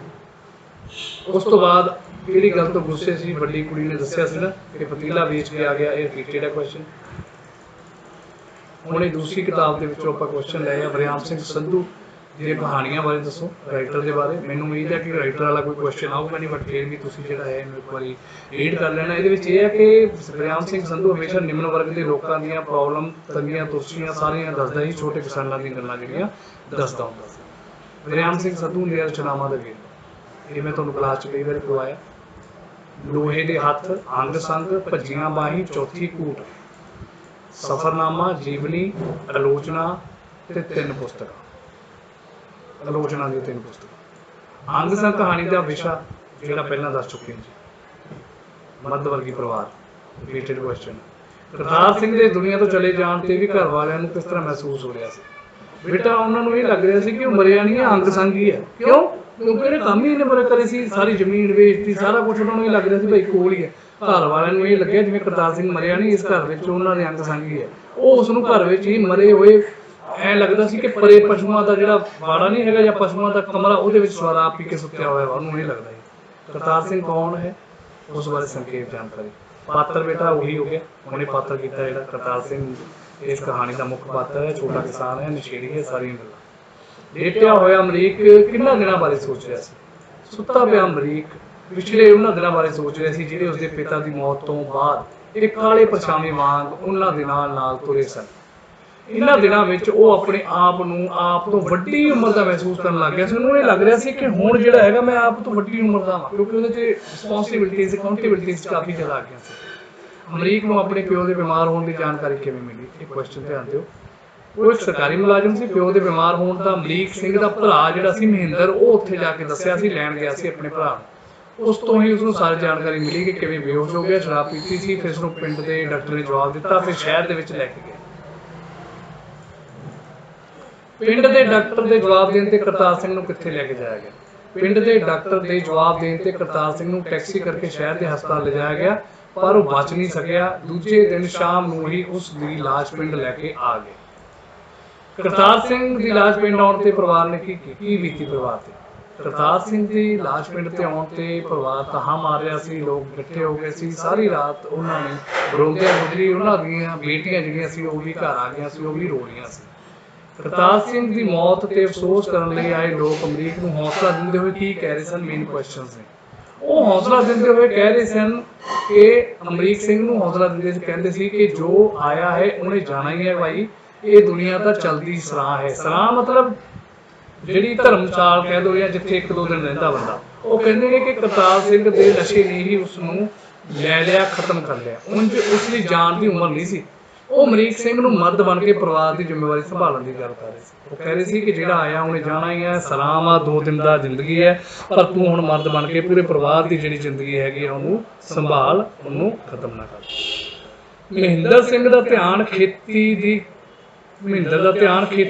ਉਸ ਤੋਂ ਬਾਅਦ ਕਿਹੜੀ ਗੱਲ ਤੋਂ ਗੁੱਸੇ ਸੀ? ਵੱਡੀ ਕੁੜੀ ਨੇ ਦੱਸਿਆ ਸੀ ਨਾ ਕਿ ਪਤੀਲਾ ਵੇਚ ਕੇ ਆ ਗਿਆ। ਇਹ ਰਿਪੀਟਡ ਹੈ ਕੁਐਸਚਨ। ਹੁਣ ਇਹ ਦੂਸਰੀ ਕਿਤਾਬ ਦੇ ਵਿੱਚੋਂ ਆਪਾਂ ਕੁਐਸਚਨ ਲਏ ਆ, ਵਰਿਆਮ ਸਿੰਘ ਸੰਧੂ ਦੀਆਂ ਕਹਾਣੀਆਂ ਬਾਰੇ ਦੱਸੋ, ਰਾਈਟਰ ਦੇ ਬਾਰੇ। ਮੈਨੂੰ ਉਮੀਦ ਹੈ ਕਿ ਰਾਈਟਰ ਵਾਲਾ ਕੋਈ ਕੁਐਸਚਨ ਆਊਗਾ ਨਹੀਂ, ਬਟ ਫਿਰ ਵੀ ਤੁਸੀਂ ਜਿਹੜਾ ਹੈ ਇਹਨੂੰ ਇੱਕ ਵਾਰੀ ਰੀਡ ਕਰ ਲੈਣਾ। ਇਹਦੇ ਵਿੱਚ ਇਹ ਹੈ ਕਿ ਵਰਿਆਮ ਸਿੰਘ ਸੰਧੂ ਹਮੇਸ਼ਾ ਨਿਮਨ ਵਰਗ ਦੇ ਲੋਕਾਂ ਦੀਆਂ ਪ੍ਰੋਬਲਮ, ਤੰਗੀਆਂ, ਤੁਰਸ਼ੀਆਂ ਸਾਰੀਆਂ ਦੱਸਦਾ ਹੀ, ਛੋਟੇ ਕਿਸਾਨਾਂ ਦੀਆਂ ਗੱਲਾਂ ਜਿਹੜੀਆਂ ਦੱਸਦਾ ਹੁੰਦਾ ਸੀ। ਵਰਿਆਮ ਸਿੰਘ ਸੰਧੂ ਦੀਆਂ ਰਚਨਾਵਾਂ ਦੇ ਵੇਰਵੇ, ਇਹ ਮੈਂ ਤੁਹਾਨੂੰ ਕਲਾਸ 'ਚ ਕਈ ਵਾਰੀ ਕਰਵਾਇਆ। ਲੋਹੇ ਦੇ ਹੱਥ, ਅੰਗ ਸੰਗ, ਭੱਜੀਆਂ ਬਾਹੀਂ, ਚੌਥੀ ਕੂਟ, ਸਫਰਨਾਮਾ, ਜੀਵਨੀ, ਆਲੋਚਨਾ ਤੇ 3 ਪੁਸਤਕਾਂ। ਆਲੋਚਨਾ ਦੀਆਂ 3 ਪੁਸਤਕਾਂ। ਅੰਗ ਸੰਗ ਕਹਾਣੀ ਦਾ ਵਿਸ਼ਾ ਜਿਹੜਾ ਪਹਿਲਾਂ ਦੱਸ ਚੁੱਕੇ ਹਾਂ ਜੀ, ਮੱਧ ਵਰਗੀ ਪਰਿਵਾਰ। Repeated question. ਕਰਤਾਰ ਸਿੰਘ ਦੇ ਦੁਨੀਆ ਤੋਂ ਚਲੇ ਜਾਣ ਤੇ ਵੀ ਘਰ ਵਾਲਿਆਂ ਨੂੰ ਕਿਸ ਤਰ੍ਹਾਂ ਮਹਿਸੂਸ ਹੋ ਰਿਹਾ ਸੀ? ਬੇਟਾ ਉਹਨਾਂ ਨੂੰ ਇਹ ਲੱਗ ਰਿਹਾ ਸੀ ਕਿ ਉਹ ਮਰਿਆ ਨਹੀਂ, ਅੰਗ ਸੰਗ ਹੀ ਹੈ। ਕਿਉਂ? ਕਿਉਂਕਿ ਇਹਨੇ ਕੰਮ ਹੀ ਇਹਨੇ ਬੜੇ ਕਰੇ ਸੀ, ਸਾਰੀ ਜ਼ਮੀਨ ਵੇਚਤੀ, ਸਾਰਾ ਕੁਝ ਉਹਨਾਂ ਨੂੰ ਇਹ ਲੱਗ ਰਿਹਾ ਸੀ ਭਾਈ ਕੋਲ ਹੀ ਹੈ। ਘਰ ਵਾਲਿਆਂ ਨੂੰ ਇਹ ਲੱਗਿਆ ਜਿਵੇਂ ਕਰਤਾਰ ਸਿੰਘ ਮਰਿਆ ਨਹੀਂ, ਇਸ ਘਰ ਵਿੱਚ ਉਹਨਾਂ ਦੇ ਅੰਗ ਸੰਗ ਹੀ ਹੈ। ਉਹ ਉਸ ਨੂੰ ਘਰ ਵਿੱਚ ਹੀ ਮਰੇ ਹੋਏ ਐਂ ਲੱਗਦਾ ਸੀ ਕਿ ਪਰੇ ਪਸ਼ੂਆਂ ਦਾ ਜਿਹੜਾ ਵਾੜਾ ਨਹੀਂ ਹੈਗਾ ਜਾਂ ਪਸ਼ੂਆਂ ਦਾ ਕਮਰਾ, ਉਹਦੇ ਵਿੱਚ ਸ਼ਰਾਬ ਪੀ ਕੇ ਸੁੱਤਿਆ ਹੋਇਆ ਵਾ, ਉਹਨੂੰ ਇਹ ਲੱਗਦਾ ਸੀ। ਕਰਤਾਰ ਸਿੰਘ ਕੌਣ ਹੈ ਉਸ ਬਾਰੇ ਸੰਖੇਪ ਜਾਣਕਾਰੀ। ਪਾਤਰ ਬੇਟਾ ਉਹੀ ਹੋ ਗਿਆ, ਉਹਨੇ ਪਾਤਰ ਕੀਤਾ ਜਿਹੜਾ ਕਰਤਾਰ ਸਿੰਘ ਇਸ ਕਹਾਣੀ ਦਾ ਮੁੱਖ ਪਾਤਰ ਹੈ। ਛੋਟਾ ਕਿਸਾਨ ਹੈ, ਨਸ਼ੇੜੀ ਹੈ, ਸਾਰੀਆਂ ਗੱਲਾਂ। ਲੇਟਿਆ ਹੋਇਆ ਅਮਰੀਕ ਕਿੰਨਾਂ ਦਿਨਾਂ ਬਾਰੇ ਸੋਚ ਰਿਹਾ ਸੀ? ਸੁੱਤਾ ਪਿਆ ਅਮਰੀਕ ਪਿਛਲੇ ਉਹਨਾਂ ਦਿਨਾਂ ਬਾਰੇ ਸੋਚ ਰਿਹਾ ਸੀ ਜਿਹੜੇ ਉਸਦੇ ਪਿਤਾ ਦੀ ਮੌਤ ਤੋਂ ਬਾਅਦ ਇੱਕ ਕਾਲੇ ਪਰਛਾਵੇਂ ਵਾਂਗ ਉਹਨਾਂ ਦੇ ਨਾਲ ਤੁਰੇ ਸਨ। ਇਹਨਾਂ ਦਿਨਾਂ ਵਿੱਚ ਉਹ ਆਪਣੇ ਆਪ ਨੂੰ ਆਪ ਤੋਂ ਵੱਡੀ ਉਮਰ ਦਾ ਮਹਿਸੂਸ ਕਰਨ ਲੱਗ ਗਿਆ ਸੀ। ਉਹਨੂੰ ਇਹ ਲੱਗ ਰਿਹਾ ਸੀ ਕਿ ਹੁਣ ਜਿਹੜਾ ਹੈਗਾ ਮੈਂ ਆਪ ਤੋਂ ਵੱਡੀ ਉਮਰ ਦਾ ਹਾਂ, ਕਿਉਂਕਿ ਉਹਦੇ 'ਚ ਰਿਸਪੌਂਸਿਬਿਲਿਟੀਜ਼, ਅਕਾਊਂਟੇਬਿਲਿਟੀਜ਼ ਕਾਫੀ ਜ਼ਿਆਦਾ ਆ ਗਈਆਂ ਸੀ। ਅਮਰੀਕ ਨੂੰ ਆਪਣੇ ਪਿਓ ਦੇ ਬਿਮਾਰ ਹੋਣ ਦੀ ਜਾਣਕਾਰੀ ਕਿਵੇਂ ਮਿਲੀ? ਇਹ ਕੁਐਸਚਨ ਧਿਆਨ ਦਿਓ। ਉਹ ਇੱਕ ਸਰਕਾਰੀ ਮੁਲਾਜ਼ਮ ਸੀ। ਪਿਓ ਦੇ ਬਿਮਾਰ ਹੋਣ ਦਾ ਅਮਰੀਕ ਸਿੰਘ ਦਾ ਭਰਾ ਜਿਹੜਾ ਸੀ ਮਹਿੰਦਰ, ਉਹ ਉੱਥੇ ਜਾ ਕੇ ਦੱਸਿਆ ਸੀ, ਲੈਣ ਗਿਆ ਸੀ ਆਪਣੇ ਭਰਾ ਨੂੰ। ਉਸ ਤੋਂ ਹੀ ਉਸਨੂੰ ਸਾਰੀ ਜਾਣਕਾਰੀ ਮਿਲੀ ਕਿ ਕਿਵੇਂ ਬੇਹੋਸ਼ ਹੋ ਗਿਆ, ਸ਼ਰਾਬ ਪੀਤੀ ਸੀ। ਫਿਰ ਉਸਨੂੰ ਪਿੰਡ ਦੇ ਡਾਕਟਰ ਨੇ ਜਵਾਬ ਦਿੱਤਾ, ਫਿਰ ਸ਼ਹਿਰ ਦੇ ਵਿੱਚ ਲੈ ਕੇ ਗਏ। ਪਿੰਡ ਦੇ ਡਾਕਟਰ ਦੇ ਜਵਾਬ ਦੇਣ ਤੇ ਕਰਤਾਰ ਸਿੰਘ ਨੂੰ ਕਿੱਥੇ ਲੈ ਕੇ ਜਾਇਆ ਗਿਆ? ਪਿੰਡ ਦੇ ਡਾਕਟਰ ਦੇ ਜਵਾਬ ਦੇਣ ਤੇ ਕਰਤਾਰ ਸਿੰਘ ਨੂੰ ਟੈਕਸੀ ਕਰਕੇ ਸ਼ਹਿਰ ਦੇ ਹਸਪਤਾਲ ਲਿਜਾਇਆ ਗਿਆ, ਪਰ ਉਹ ਬਚ ਨਹੀਂ ਸਕਿਆ। ਦੂਜੇ ਦਿਨ ਸ਼ਾਮ ਨੂੰ ਹੀ ਉਸ ਦੀ ਲਾਸ਼ ਪਿੰਡ ਲੈ ਕੇ ਆ ਗਏ। ਕਰਤਾਰ ਸਿੰਘ ਦੀ ਲਾਸ਼ ਪਿੰਡ ਆਉਣ ਤੇ ਪਰਿਵਾਰ ਨੇ ਕੀ ਬੀਤੀ ਪਰਿਵਾਰ ਤੇ? ਕਰਤਾਰ ਸਿੰਘ ਦੀ ਲਾਸ਼ ਪਿੰਡ ਤੇ ਆਉਣ ਤੇ ਪਰਿਵਾਰ ਤਾਹਾਂ ਮਾਰ ਰਿਹਾ ਸੀ, ਲੋਕ ਇਕੱਠੇ ਹੋ ਗਏ ਸੀ। ਸਾਰੀ ਰਾਤ ਉਹਨਾਂ ਨੇ ਰੋਂਦਿਆਂ ਗੁਜ਼ਰੀ। ਉਹਨਾਂ ਦੀਆਂ ਬੇਟੀਆਂ ਜਿਹੜੀਆਂ ਸੀ ਉਹ ਵੀ ਘਰ ਆ ਗਈਆਂ ਸੀ, ਉਹ ਵੀ ਰੋ ਰਹੀਆਂ ਸੀ। ਕਰਤਾਰ ਸਿੰਘ ਦੀ ਮੌਤ ਤੇ ਅਫਸੋਸ ਕਰਨ ਲਈ ਆਏ ਲੋਕ ਅਮਰੀਕ ਨੂੰ ਹੌਸਲਾ ਦਿੰਦੇ ਹੋਏ ਕੀ ਕਹਿ ਰਹੇ ਸਨ? ਮੇਨ ਕੁਐਸਚਨਸ ਨੇ। ਉਹ ਹੌਸਲਾ ਦਿੰਦੇ ਹੋਏ ਕਹਿ ਰਹੇ ਸਨ ਕਿ ਅਮਰੀਕ ਸਿੰਘ ਨੂੰ ਹੌਸਲਾ ਦਿੰਦੇ ਸੀ, ਕਹਿੰਦੇ ਸੀ ਕਿ ਜੋ ਆਇਆ ਹੈ ਉਹਨੇ ਜਾਣਾ ਹੀ ਹੈ ਭਾਈ, ਇਹ ਦੁਨੀਆ ਤਾਂ ਚਲਦੀ ਸਰਾਂ ਹੈ। ਸਰਾਂ ਮਤਲਬ ਜਿਹੜੀ ਧਰਮਸ਼ਾਲ ਕਹਿ ਦੋ ਜਾਂ ਜਿੱਥੇ 1-2 ਦਿਨ ਰਹਿੰਦਾ ਬੰਦਾ। ਉਹ ਕਹਿੰਦੇ ਨੇ ਕਿ ਕਰਤਾਰ ਸਿੰਘ ਦੇ ਨਸ਼ੇ ਨੇ ਹੀ ਉਸ ਨੂੰ ਲੈ ਲਿਆ, ਖਤਮ ਕਰ ਲਿਆ। ਉਂਝ ਉਸ ਦੀ ਜਾਨ ਦੀ ਉਮਰ ਨਹੀਂ ਸੀ। ਉਹ ਅਮਰੀਕ ਸਿੰਘ ਨੂੰ ਮਰਦ ਬਣ ਕੇ ਪਰਿਵਾਰ ਦੀ ਜ਼ਿੰਮੇਵਾਰੀ ਸੰਭਾਲਣ ਦੀ ਗੱਲ ਕਰ ਰਹੇ ਸੀ। ਉਹ ਕਹਿ ਰਹੇ ਸੀ ਕਿ ਜਿਹੜਾ ਆਇਆ ਉਹਨੇ ਜਾਣਾ ਹੀ ਹੈ, ਸਲਾਮ ਆ, 2 ਦਿਨ ਦਾ ਜ਼ਿੰਦਗੀ ਹੈ, ਪਰ ਤੂੰ ਹੁਣ ਮਰਦ ਬਣ ਕੇ ਪੂਰੇ ਪਰਿਵਾਰ ਦੀ ਜਿਹੜੀ ਜ਼ਿੰਦਗੀ ਹੈਗੀ ਆ ਉਹਨੂੰ ਸੰਭਾਲ, ਉਹਨੂੰ ਖਤਮ ਨਾ ਕਰ। ਮਹਿੰਦਰ ਸਿੰਘ ਦਾ ਧਿਆਨ ਖੇਤੀ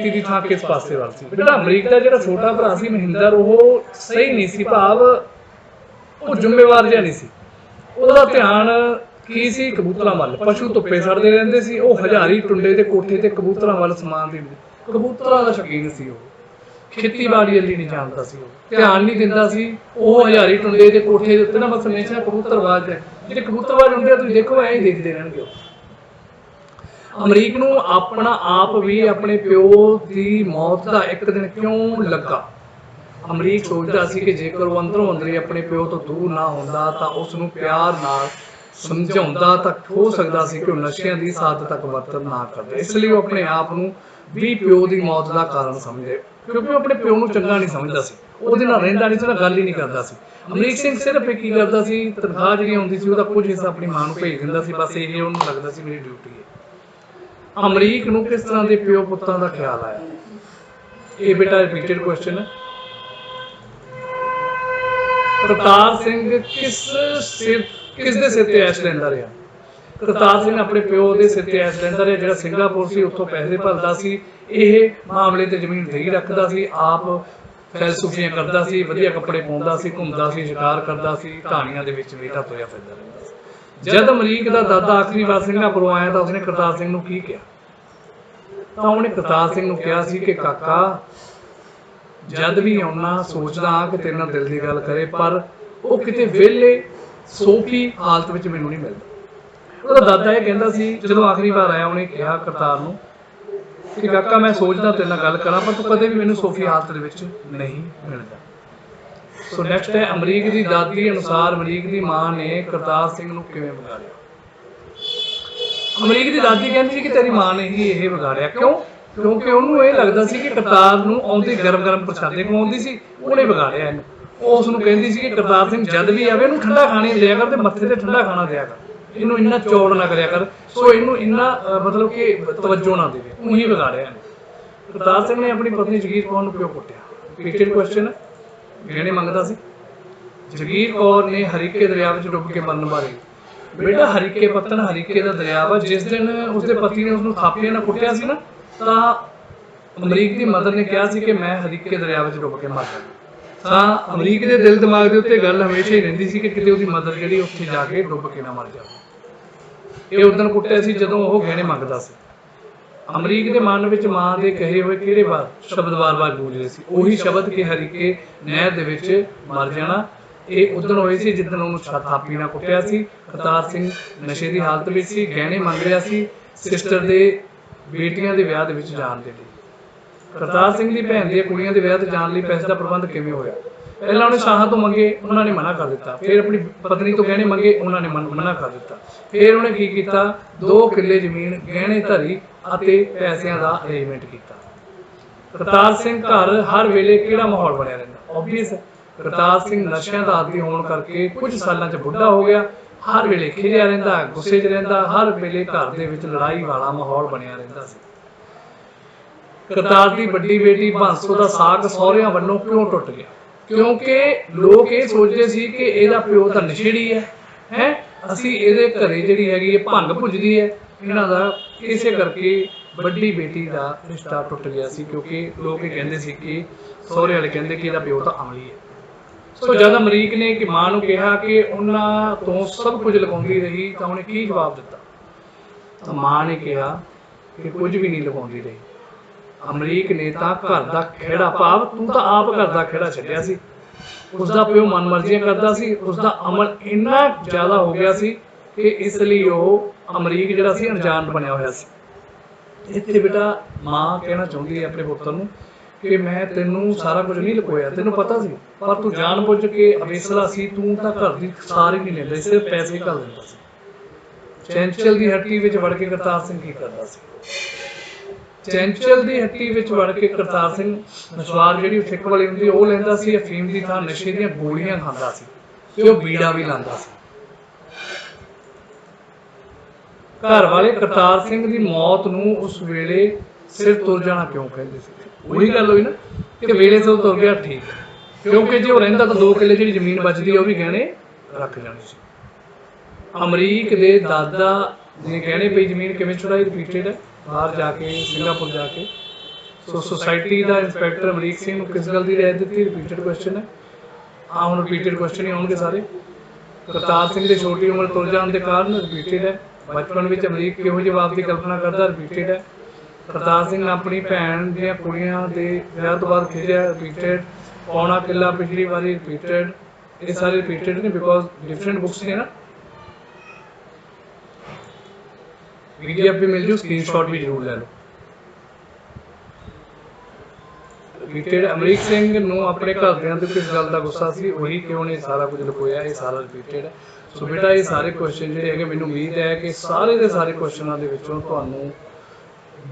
ਦੀ ਥਾਂ ਕਿਸ ਪਾਸੇ ਵੱਲ ਸੀ? ਜਿਹੜਾ ਅਮਰੀਕ ਦਾ ਜਿਹੜਾ ਛੋਟਾ ਭਰਾ ਸੀ ਮਹਿੰਦਰ, ਉਹ ਸਹੀ ਨਹੀਂ ਸੀ, ਭਾਵ ਉਹ ਜ਼ਿੰਮੇਵਾਰ ਜਿਹਾ ਨਹੀਂ ਸੀ। ਉਹਦਾ ਧਿਆਨ ਕੀ ਸੀ? ਕਬੂਤਰਾਂ ਵੱਲ। ਪਸ਼ੂ ਧੁੱਪੇ ਸੜਦੇ ਰਹਿੰਦੇ ਸੀ, ਉਹ ਹਜ਼ਾਰੀ ਟੁੰਡੇ ਦੇ ਕੋਠੇ ਤੇ ਕਬੂਤਰਾਂ ਵੱਲ ਸਮਾਨ ਦਿੰਦੇ। ਕਬੂਤਰਾਂ ਦਾ ਸ਼ੌਕੀਨ ਸੀ ਉਹ, ਖੇਤੀਬਾੜੀ ਵੱਲ ਨਹੀਂ ਜਾਣਦਾ ਸੀ, ਉਹ ਧਿਆਨ ਨਹੀਂ ਦਿੰਦਾ ਸੀ। ਉਹ ਹਜ਼ਾਰੀ ਟੁੰਡੇ ਦੇ ਕੋਠੇ ਦੇ ਉੱਤੇ ਨਾ ਬਸ ਹਮੇਸ਼ਾ ਕਬੂਤਰਬਾਜ਼ ਹੈ। ਜਿਹੜੇ ਕਬੂਤਰਬਾਜ਼ ਹੁੰਦੇ ਆ ਤੁਸੀਂ ਦੇਖੋ ਐਂ ਹੀ ਦੇਖਦੇ ਰਹਿਣਗੇ। ਅਮਰੀਕ ਨੂੰ ਆਪਣਾ ਆਪ ਵੀ ਆਪਣੇ ਪਿਓ ਦੀ ਮੌਤ ਦਾ ਇੱਕ ਦਿਨ ਕਿਉਂ ਲੱਗਾ? ਅਮਰੀਕ ਸੋਚਦਾ ਸੀ ਕਿ ਜੇਕਰ ਉਹ ਅੰਦਰੋਂ ਅੰਦਰੀ ਆਪਣੇ ਪਿਓ ਤੋਂ ਦੂਰ ਨਾ ਹੁੰਦਾ ਤਾਂ ਉਸ ਨੂੰ ਪਿਆਰ ਨਾਲ ਸਮਝਾਉਂਦਾ ਤਾਂ ਹੋ ਸਕਦਾ ਸੀ ਕਿ ਉਹ ਨਸ਼ਿਆਂ ਦੀ ਸਾਧ ਤੱਕ ਵਰਤਨ ਨਾ ਕਰਦੇ। ਇਸ ਲਈ ਉਹ ਆਪਣੇ ਆਪ ਨੂੰ ਵੀ ਪਿਓ ਦੀ ਮੌਤ ਦਾ ਕਾਰਨ ਸਮਝੇ, ਕਿਉਂਕਿ ਉਹ ਆਪਣੇ ਪਿਓ ਨੂੰ ਚੰਗਾ ਨਹੀਂ ਸਮਝਦਾ ਸੀ, ਉਹਦੇ ਨਾਲ ਰਹਿੰਦਾ ਨਹੀਂ ਸੀ, ਨਾਲ ਗੱਲ ਹੀ ਨਹੀਂ ਕਰਦਾ ਸੀ। ਅਮਰੀਕ ਸਿੰਘ ਸਿਰਫ ਕੀ ਕਰਦਾ ਸੀ, ਤਨਖਾਹ ਜਿਹੜੀ ਆਉਂਦੀ ਸੀ ਉਹਦਾ ਕੁਝ ਹਿੱਸਾ ਆਪਣੀ ਮਾਂ ਨੂੰ ਭੇਜ ਦਿੰਦਾ ਸੀ। ਬਸ ਇਹ ਉਹਨੂੰ ਲੱਗਦਾ ਸੀ ਮੇਰੀ ਡਿਊਟੀ ਹੈ। ਅਮਰੀਕ ਨੂੰ ਕਿਸ ਤਰ੍ਹਾਂ ਦੇ ਪਿਓ ਪੁੱਤਾਂ ਦਾ ਖਿਆਲ ਆਇਆ? ਇਹ ਬੇਟਾ ਰਿਪੀਟਡ ਕੁਐਸਚਨ ਹੈ। ਕਰਤਾਰ ਸਿੰਘ ਕਿਸ ਦੇ ਸਿਰ ਤੇ ਐਸ਼ ਲੈਂਦਾ ਰਿਹਾ? ਕਰਤਾਰ ਸਿੰਘ ਆਪਣੇ ਪਿਓ ਦੇ ਸਿਰ ਤੇ ਐਸ਼ ਲੈਂਦਾ ਰਿਹਾ, ਜਿਹੜਾ ਸਿੰਗਾਪੁਰ ਸੀ, ਉੱਥੋਂ ਪੈਸੇ ਭਰਦਾ ਸੀ। ਇਹ ਮਾਮਲੇ ਤੇ ਜ਼ਮੀਨ ਨਹੀਂ ਰੱਖਦਾ ਸੀ, ਆਪ ਫੈਲਸੂਫੀਆਂ ਕਰਦਾ ਸੀ, ਵਧੀਆ ਕੱਪੜੇ ਪਾਉਂਦਾ ਸੀ, ਘੁੰਮਦਾ ਸੀ, ਸ਼ਿਕਾਰ ਕਰਦਾ ਸੀ, ਕਹਾਣੀਆਂ ਦੇ ਵਿੱਚ ਬੇਟਾ ਤੋਇਆ ਫਿਰਦਾ ਰਹਿੰਦਾ ਸੀ। ਜਦ ਅਮਰੀਕ ਦਾ ਦਾਦਾ ਆਖਰੀ ਵਾਰ ਸਿੰਗਾਪੁਰੋਂ ਆਇਆ ਤਾਂ ਉਸਨੇ ਕਰਤਾਰ ਸਿੰਘ ਨੂੰ ਕੀ ਕਿਹਾ? ਤਾਂ ਉਹਨੇ ਕਰਤਾਰ ਸਿੰਘ ਨੂੰ ਕਿਹਾ ਸੀ ਕਿ ਕਾਕਾ, ਜਦ ਵੀ ਆਉਣਾ ਸੋਚਦਾ ਹਾਂ ਕਿ ਤੇਰੇ ਨਾਲ ਦਿਲ ਦੀ ਗੱਲ ਕਰੇ, ਪਰ ਉਹ ਕਿਤੇ ਵਿਹਲੇ ਸੋਫੀ ਹਾਲਤ ਵਿੱਚ ਮੈਨੂੰ ਨਹੀਂ ਮਿਲਦਾ। ਉਹਦਾ ਦਾਦਾ ਇਹ ਕਹਿੰਦਾ ਸੀ, ਜਦੋਂ ਆਖਰੀ ਵਾਰ ਆਇਆ ਉਹਨੇ ਕਿਹਾ ਕਰਤਾਰ ਨੂੰ ਕਿ ਕਾਕਾ ਮੈਂ ਸੋਚਦਾ ਤੇਰੇ ਨਾਲ ਗੱਲ ਕਰਾਂ, ਪਰ ਤੂੰ ਕਦੇ ਵੀ ਮੈਨੂੰ ਸੋਫੀ ਹਾਲਤ ਦੇ ਵਿੱਚ ਨਹੀਂ ਮਿਲਦਾ। ਸੋ ਨੈਕਸਟ ਹੈ, ਅਮਰੀਕ ਦੀ ਦਾਦੀ ਅਨੁਸਾਰ ਅਮਰੀਕ ਦੀ ਮਾਂ ਨੇ ਕਰਤਾਰ ਸਿੰਘ ਨੂੰ ਕਿਵੇਂ ਵਿਗਾੜਿਆ? ਅਮਰੀਕ ਦੀ ਦਾਦੀ ਕਹਿੰਦੀ ਸੀ ਕਿ ਤੇਰੀ ਮਾਂ ਨੇ ਹੀ ਇਹ ਵਿਗਾੜਿਆ। ਕਿਉਂ? ਕਿਉਂਕਿ ਉਹਨੂੰ ਇਹ ਲੱਗਦਾ ਸੀ ਕਿ ਕਰਤਾਰ ਨੂੰ ਆਉਂਦੀ ਗਰਮ ਪ੍ਰਸ਼ਾਦੇ ਖਵਾਉਂਦੀ ਸੀ, ਉਹਨੇ ਵਿਗਾੜਿਆ ਇਹਨੂੰ। ਉਹ ਉਸ ਨੂੰ ਕਹਿੰਦੀ ਸੀ ਕਿ ਕਰਤਾਰ ਸਿੰਘ ਜਦ ਵੀ ਆਵੇ ਇਹਨੂੰ ਠੰਡਾ ਖਾਣੇ ਦਿਆ ਕਰ ਤੇ ਮੱਥੇ ਤੇ ਠੰਡਾ ਖਾਣਾ ਦਿਆ ਕਰ, ਇਹਨੂੰ ਇੰਨਾ ਚੌੜ ਨਾ ਕਰਿਆ ਕਰ। ਸੋ ਇਹਨੂੰ ਇੰਨਾ ਮਤਲਬ ਕਿ ਤਵੱਜੋ ਨਾ ਦੇਵੇ, ਉਹੀ ਵਿਗਾੜਿਆ ਇਹਨੂੰ। ਕਰਤਾਰ ਸਿੰਘ ਨੇ ਆਪਣੀ ਪਤਨੀ ਜਗੀਰ ਕੌਰ ਨੂੰ ਕਿਉਂ ਕੁੱਟਿਆ? Repeated question. ਗਹਿਣੇ ਮੰਗਦਾ ਸੀ। ਜਗੀਰ ਕੌਰ ਨੇ ਹਰੀਕੇ ਦਰਿਆ ਵਿੱਚ ਡੁੱਬ ਕੇ ਮਰਨ ਬਾਰੇ। ਬੇਟਾ ਹਰੀਕੇ ਪੱਤਣ ਹਰੀਕੇ ਦਾ ਦਰਿਆ ਵਾ। ਜਿਸ ਦਿਨ ਉਸਦੇ ਪਤੀ ਨੇ ਉਸਨੂੰ ਥਾਪੀਆਂ ਨਾਲ ਕੁੱਟਿਆ ਸੀ ਨਾ, ਤਾਂ ਅਮਰੀਕ ਦੀ ਮਦਰ ਨੇ ਕਿਹਾ ਸੀ ਕਿ ਮੈਂ ਹਰੀਕੇ ਦਰਿਆ ਵਿੱਚ ਡੁੱਬ ਕੇ ਮਰ ਜਾਵਾਂ। ਤਾਂ ਅਮਰੀਕ ਦੇ ਦਿਲ ਦਿਮਾਗ ਦੇ ਉੱਤੇ ਗੱਲ ਹਮੇਸ਼ਾ ਹੀ ਰਹਿੰਦੀ ਸੀ ਕਿ ਕਿਤੇ ਉਹਦੀ ਮਦਰ ਜਿਹੜੀ ਉੱਥੇ ਜਾ ਕੇ ਡੁੱਬ ਕੇ ਨਾ ਮਰ ਜਾਵੇ। ਇਹ ਉਦੋਂ ਕੁੱਟਿਆ ਸੀ ਜਦੋਂ ਉਹ ਗਹਿਣੇ ਮੰਗਦਾ ਸੀ। ਅਮਰੀਕ ਦੇ ਮਨ ਵਿੱਚ ਮਾਂ ਦੇ ਕਹੇ ਹੋਏ ਕਿਹੜੇ ਸ਼ਬਦ ਵਾਰ-ਵਾਰ ਗੂੰਜ ਰਹੇ ਸੀ? ਉਹੀ ਸ਼ਬਦ ਕਿ ਹਰੀਕੇ ਨਹਿਰ ਦੇ ਵਿੱਚ ਮਰ ਜਾਣਾ। ਇਹ ਉਦੋਂ ਹੋਏ ਸੀ ਜਿੱਦਣ ਉਹਨੂੰ ਥਾਪੀ ਨਾਲ ਕੁੱਟਿਆ ਸੀ। ਕਰਤਾਰ ਸਿੰਘ ਨਸ਼ੇ ਦੀ ਹਾਲਤ ਵਿੱਚ ਸੀ, ਗਹਿਣੇ ਮੰਗ ਰਿਹਾ ਸੀ ਸਿਸਟਰ ਦੇ ਬੇਟੀਆਂ ਦੇ ਵਿਆਹ ਦੇ ਵਿੱਚ ਜਾਣ ਦੇ ਲਈ। ਕਰਤਾਰ ਸਿੰਘ ਦੀ ਭੈਣ ਦੀਆਂ ਕੁੜੀਆਂ ਦੇ ਵਿਆਹ ਤੇ ਜਾਣ ਲਈ ਪੈਸੇ ਦਾ ਪ੍ਰਬੰਧ ਕਿਵੇਂ ਹੋਇਆ? ਪਹਿਲਾਂ ਉਹਨੇ ਸ਼ਾਹਾਂ ਤੋਂ ਮੰਗੇ, ਉਹਨਾਂ ਨੇ ਮਨਾ ਕਰ ਦਿੱਤਾ। ਫਿਰ ਆਪਣੀ ਪਤਨੀ ਤੋਂ ਗਹਿਣੇ ਮੰਗੇ, ਉਹਨਾਂ ਨੇ ਮਨਾ ਕਰ ਦਿੱਤਾ। ਫਿਰ ਉਹਨੇ ਕੀ ਕੀਤਾ? 2 ਕਿੱਲੇ ਜ਼ਮੀਨ ਗਹਿਣੇ ਧਰੀ ਅਤੇ ਪੈਸਿਆਂ ਦਾ ਅਰੇਂਜਮੈਂਟ ਕੀਤਾ। ਕਰਤਾਰ ਸਿੰਘ ਘਰ ਹਰ ਵੇਲੇ ਕਿਹੜਾ ਮਾਹੌਲ ਬਣਿਆ ਰਹਿੰਦਾ? ਓਬਵੀਅਸ ਹੈ, ਕਰਤਾਰ ਸਿੰਘ ਨਸ਼ਿਆਂ ਦਾ ਆਦੀ ਹੋਣ ਕਰਕੇ ਕੁਝ ਸਾਲਾਂ 'ਚ ਬੁੱਢਾ ਹੋ ਗਿਆ। ਹਰ ਵੇਲੇ ਖਿਜਿਆ ਰਹਿੰਦਾ, ਗੁੱਸੇ 'ਚ ਰਹਿੰਦਾ, ਹਰ ਵੇਲੇ ਘਰ ਦੇ ਵਿੱਚ ਲੜਾਈ ਵਾਲਾ ਮਾਹੌਲ ਬਣਿਆ ਰਹਿੰਦਾ ਸੀ। ਕਰਤਾਰ ਦੀ ਵੱਡੀ ਬੇਟੀ ਬਾਂਸੋ ਦਾ ਸਾਕ ਸਹੁਰਿਆਂ ਵੱਲੋਂ ਕਿਉਂ ਟੁੱਟ ਗਿਆ? ਕਿਉਂਕਿ ਲੋਕ ਇਹ ਸੋਚਦੇ ਸੀ ਕਿ ਇਹਦਾ ਪਿਓ ਤਾਂ ਨਸ਼ੇੜੀ ਹੈ, ਅਸੀਂ ਇਹਦੇ ਘਰੇ ਜਿਹੜੀ ਹੈਗੀ ਭੰਗ ਭੁੱਜਦੀ ਹੈ, ਇਹਨਾਂ ਦਾ ਇਸੇ ਕਰਕੇ ਵੱਡੀ ਬੇਟੀ ਦਾ ਰਿਸ਼ਤਾ ਟੁੱਟ ਗਿਆ ਸੀ ਕਿਉਂਕਿ ਲੋਕ ਇਹ ਕਹਿੰਦੇ ਸੀ ਕਿ ਸਹੁਰੇ ਵਾਲੇ ਕਹਿੰਦੇ ਕਿ ਇਹਦਾ ਪਿਓ ਤਾਂ ਅਮਲੀ ਹੈ। ਸੋ ਜਦ ਅਮਰੀਕ ਨੇ ਕਿ ਮਾਂ ਨੂੰ ਕਿਹਾ ਕਿ ਉਹਨਾਂ ਤੋਂ ਸਭ ਕੁਝ ਲਗਾਉਂਦੀ ਰਹੀ ਤਾਂ ਉਹਨੇ ਕੀ ਜਵਾਬ ਦਿੱਤਾ? ਤਾਂ ਮਾਂ ਨੇ ਕਿਹਾ ਕਿ ਕੁਝ ਵੀ ਨਹੀਂ ਲਗਾਉਂਦੀ ਰਹੀ। ਅਮਰੀਕ ਨੇ ਤਾਂ ਘਰ ਦਾ ਖੇੜਾ, ਭਾਵ ਤੂੰ ਤਾਂ ਆਪ ਘਰ ਦਾ ਖੇੜਾ ਛੱਡਿਆ ਸੀ। ਉਸਦਾ ਪਿਓ ਮਨਮਰਜ਼ੀਆਂ ਕਰਦਾ ਸੀ, ਉਸਦਾ ਅਮਲ ਇੰਨਾ ਜ਼ਿਆਦਾ ਹੋ ਗਿਆ ਸੀ ਕਿ ਇਸ ਲਈ ਉਹ ਅਮਰੀਕ ਜਿਹੜਾ ਸੀ ਅਣਜਾਣ ਬਣਿਆ ਹੋਇਆ ਸੀ। ਇੱਥੇ ਬੇਟਾ ਮਾਂ ਕਹਿਣਾ ਚਾਹੁੰਦੀ ਹੈ ਆਪਣੇ ਪੁੱਤਰ ਨੂੰ ਕਿ ਮੈਂ ਤੈਨੂੰ ਸਾਰਾ ਕੁਝ ਨਹੀਂ ਲੁਕੋਇਆ, ਤੈਨੂੰ ਪਤਾ ਸੀ, ਪਰ ਤੂੰ ਜਾਣ ਬੁੱਝ ਕੇ ਅਵੇਸਲਾ ਸੀ, ਤੂੰ ਤਾਂ ਘਰ ਦੀ ਸਾਰੀ ਨਹੀਂ ਲੈਂਦਾ, ਸਿਰਫ ਪੈਸੇ ਘੱਲ ਦਿੰਦਾ ਸੀ। ਚੈਂਚਲ ਦੀ ਹੱਟੀ ਵਿੱਚ ਵੜ ਕੇ ਕਰਤਾਰ ਸਿੰਘ ਕੀ ਕਰਦਾ ਸੀ? ਚੈਂਚਲ ਦੀ ਹੱਟੀ ਵਿੱਚ ਵੜ ਕੇ ਕਰਤਾਰ ਸਿੰਘ ਨਸਵਾਰ ਜਿਹੜੀ ਠਿੱਕ ਵਾਲੀ ਹੁੰਦੀ ਉਹ ਲੈਂਦਾ ਸੀ, ਅਫੀਮ ਦੀ ਥਾਂ ਨਸ਼ੇ ਦੀਆਂ ਗੋਲੀਆਂ ਖਾਂਦਾ ਸੀ ਤੇ ਉਹ ਬੀੜਾ ਵੀ ਲਾਂਦਾ ਸੀ। ਘਰ ਵਾਲੇ ਕਰਤਾਰ ਸਿੰਘ ਦੀ ਮੌਤ ਨੂੰ ਉਸ ਵੇਲੇ ਸਿਰ ਤੁਰ ਜਾਣਾ ਕਿਉਂ ਕਹਿੰਦੇ ਸੀ? ਉਹੀ ਗੱਲ ਹੋਈ ਨਾ ਕਿ ਵੇਲੇ ਸਿਰ ਤੁਰ ਗਿਆ, ਠੀਕ, ਕਿਉਂਕਿ ਜੇ ਉਹ ਰਹਿੰਦਾ ਤਾਂ 2 ਕਿੱਲੇ ਜਿਹੜੀ ਜ਼ਮੀਨ ਬਚਦੀ ਉਹ ਵੀ ਗਹਿਣੇ ਰੱਖ ਜਾਣੀ ਸੀ। ਅਮਰੀਕ ਦੇ ਦਾਦਾ ਨੇ ਗਹਿਣੇ ਪਈ ਜ਼ਮੀਨ ਕਿਵੇਂ ਛੁਡਾਈ? ਰਿਪੀਟਡ ਹੈ, ਬਾਹਰ ਜਾ ਕੇ, ਸਿੰਗਾਪੁਰ ਜਾ ਕੇ। ਸੋ ਸੁਸਾਇਟੀ ਦਾ ਇੰਸਪੈਕਟਰ ਅਮਰੀਕ ਸਿੰਘ ਨੂੰ ਕਿਸ ਗੱਲ ਦੀ ਰਿਆਇਤ ਦਿੱਤੀ? ਰਿਪੀਟਡ ਕੁਐਸਚਨ ਹੈ। ਹੁਣ ਰਿਪੀਟਡ ਕੁਐਸਚਨ ਹੀ ਆਉਣਗੇ ਸਾਰੇ। ਕਰਤਾਰ ਸਿੰਘ ਦੇ ਛੋਟੀ ਉਮਰ ਤੁਰ ਜਾਣ ਦੇ ਕਾਰਨ, ਰਿਪੀਟਡ ਹੈ। ਬਚਪਨ ਵਿੱਚ ਅਮਰੀਕ ਕਿਹੋ ਜਿਹੇ ਬਾਪ ਦੀ ਕਲਪਨਾ ਕਰਦਾ? ਰਿਪੀਟਡ ਹੈ। ਕਰਤਾਰ ਸਿੰਘ ਆਪਣੀ ਭੈਣ ਦੀਆਂ ਕੁੜੀਆਂ ਦੇ ਵਿਆਹ ਤੋਂ ਬਾਅਦ ਖਿਜਿਆ? ਰਿਪੀਟਡ। ਪੌਣਾ ਕਿੱਲਾ ਪਿਛਲੀ ਵਾਰੀ? ਰਿਪੀਟਡ। ਇਹ ਸਾਰੇ ਰਿਪੀਟਡ ਨੇ ਬਿਕੋਜ਼ ਡਿਫਰੈਂਟ ਬੁੱਕਸ ਨੇ ਨਾ। PDF ਵੀ ਮਿਲ ਜੂ, ਸਕਰੀਨਸ਼ਾਟ ਵੀ ਜ਼ਰੂਰ ਲੈ ਲਓ। ਰਿਪੀਟਡ। ਅਮਰੀਕ ਸਿੰਘ ਨੂੰ ਆਪਣੇ ਘਰਦਿਆਂ ਤੇ ਕਿਸ ਗੱਲ ਦਾ ਗੁੱਸਾ ਸੀ? ਉਹੀ ਕਿ ਉਹਨੇ ਸਾਰਾ ਕੁਝ ਲੁਕੋਇਆ। ਇਹ ਸਾਰਾ ਰਿਪੀਟਡ ਹੈ। ਸੋ ਬੇਟਾ ਇਹ ਸਾਰੇ ਕੁਐਸਚਨ ਜਿਹੜੇ ਹੈਗੇ, ਮੈਨੂੰ ਉਮੀਦ ਹੈ ਕਿ ਸਾਰੇ ਦੇ ਸਾਰੇ ਕੁਐਸਚਨਾਂ ਦੇ ਵਿੱਚੋਂ ਤੁਹਾਨੂੰ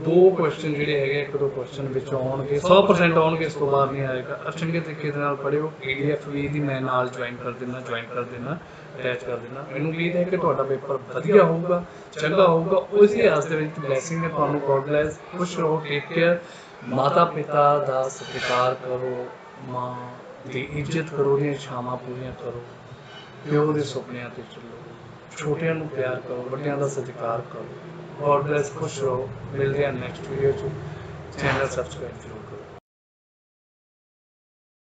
2 ਕੁਐਸਚਨ ਜਿਹੜੇ ਹੈਗੇ, 1-2 ਕੁਐਸਚਨ ਵਿੱਚੋਂ ਆਉਣਗੇ, 100% ਆਉਣਗੇ, ਇਸ ਤੋਂ ਬਾਅਦ ਨਹੀਂ ਆਏਗਾ। ਚੰਗੇ ਤਰੀਕੇ ਦੇ ਨਾਲ ਪੜ੍ਹਿਓ। PDF ਵੀ ਦੀ ਮੈਂ ਨਾਲ ਜੁਆਇਨ ਕਰ ਦੇਣਾ, ਅਟੈਚ ਕਰ ਦੇਣਾ। ਮੈਨੂੰ ਉਮੀਦ ਹੈ ਕਿ ਤੁਹਾਡਾ ਪੇਪਰ ਵਧੀਆ ਹੋਊਗਾ, ਚੰਗਾ ਹੋਊਗਾ। ਉਸੇ ਆਸ ਦੇ ਵਿੱਚ ਬਲੈਸਿੰਗ ਹੈ ਤੁਹਾਨੂੰ। God bless. ਖੁਸ਼ ਰਹੋ, ਟੇਕ ਕੇਅਰ। ਮਾਤਾ ਪਿਤਾ ਦਾ ਸਤਿਕਾਰ ਕਰੋ, ਮਾਂ ਦੀ ਇੱਜ਼ਤ ਕਰੋ, ਉਹਦੀਆਂ ਇੱਛਾਵਾਂ ਪੂਰੀਆਂ ਕਰੋ, ਪਿਓ ਦੇ ਸੁਪਨਿਆਂ ਤੇ ਚੱਲੋ, ਛੋਟਿਆਂ ਨੂੰ ਪਿਆਰ ਕਰੋ, ਵੱਡਿਆਂ ਦਾ ਸਤਿਕਾਰ ਕਰੋ। God bless. ਖੁਸ਼ ਰਹੋ। ਮਿਲਦੇ ਹਾਂ ਨੈਕਸਟ ਵੀਡੀਓ 'ਚ। ਚੈਨਲ ਸਬਸਕ੍ਰਾਈਬ ਜ਼ਰੂਰ ਕਰੋ।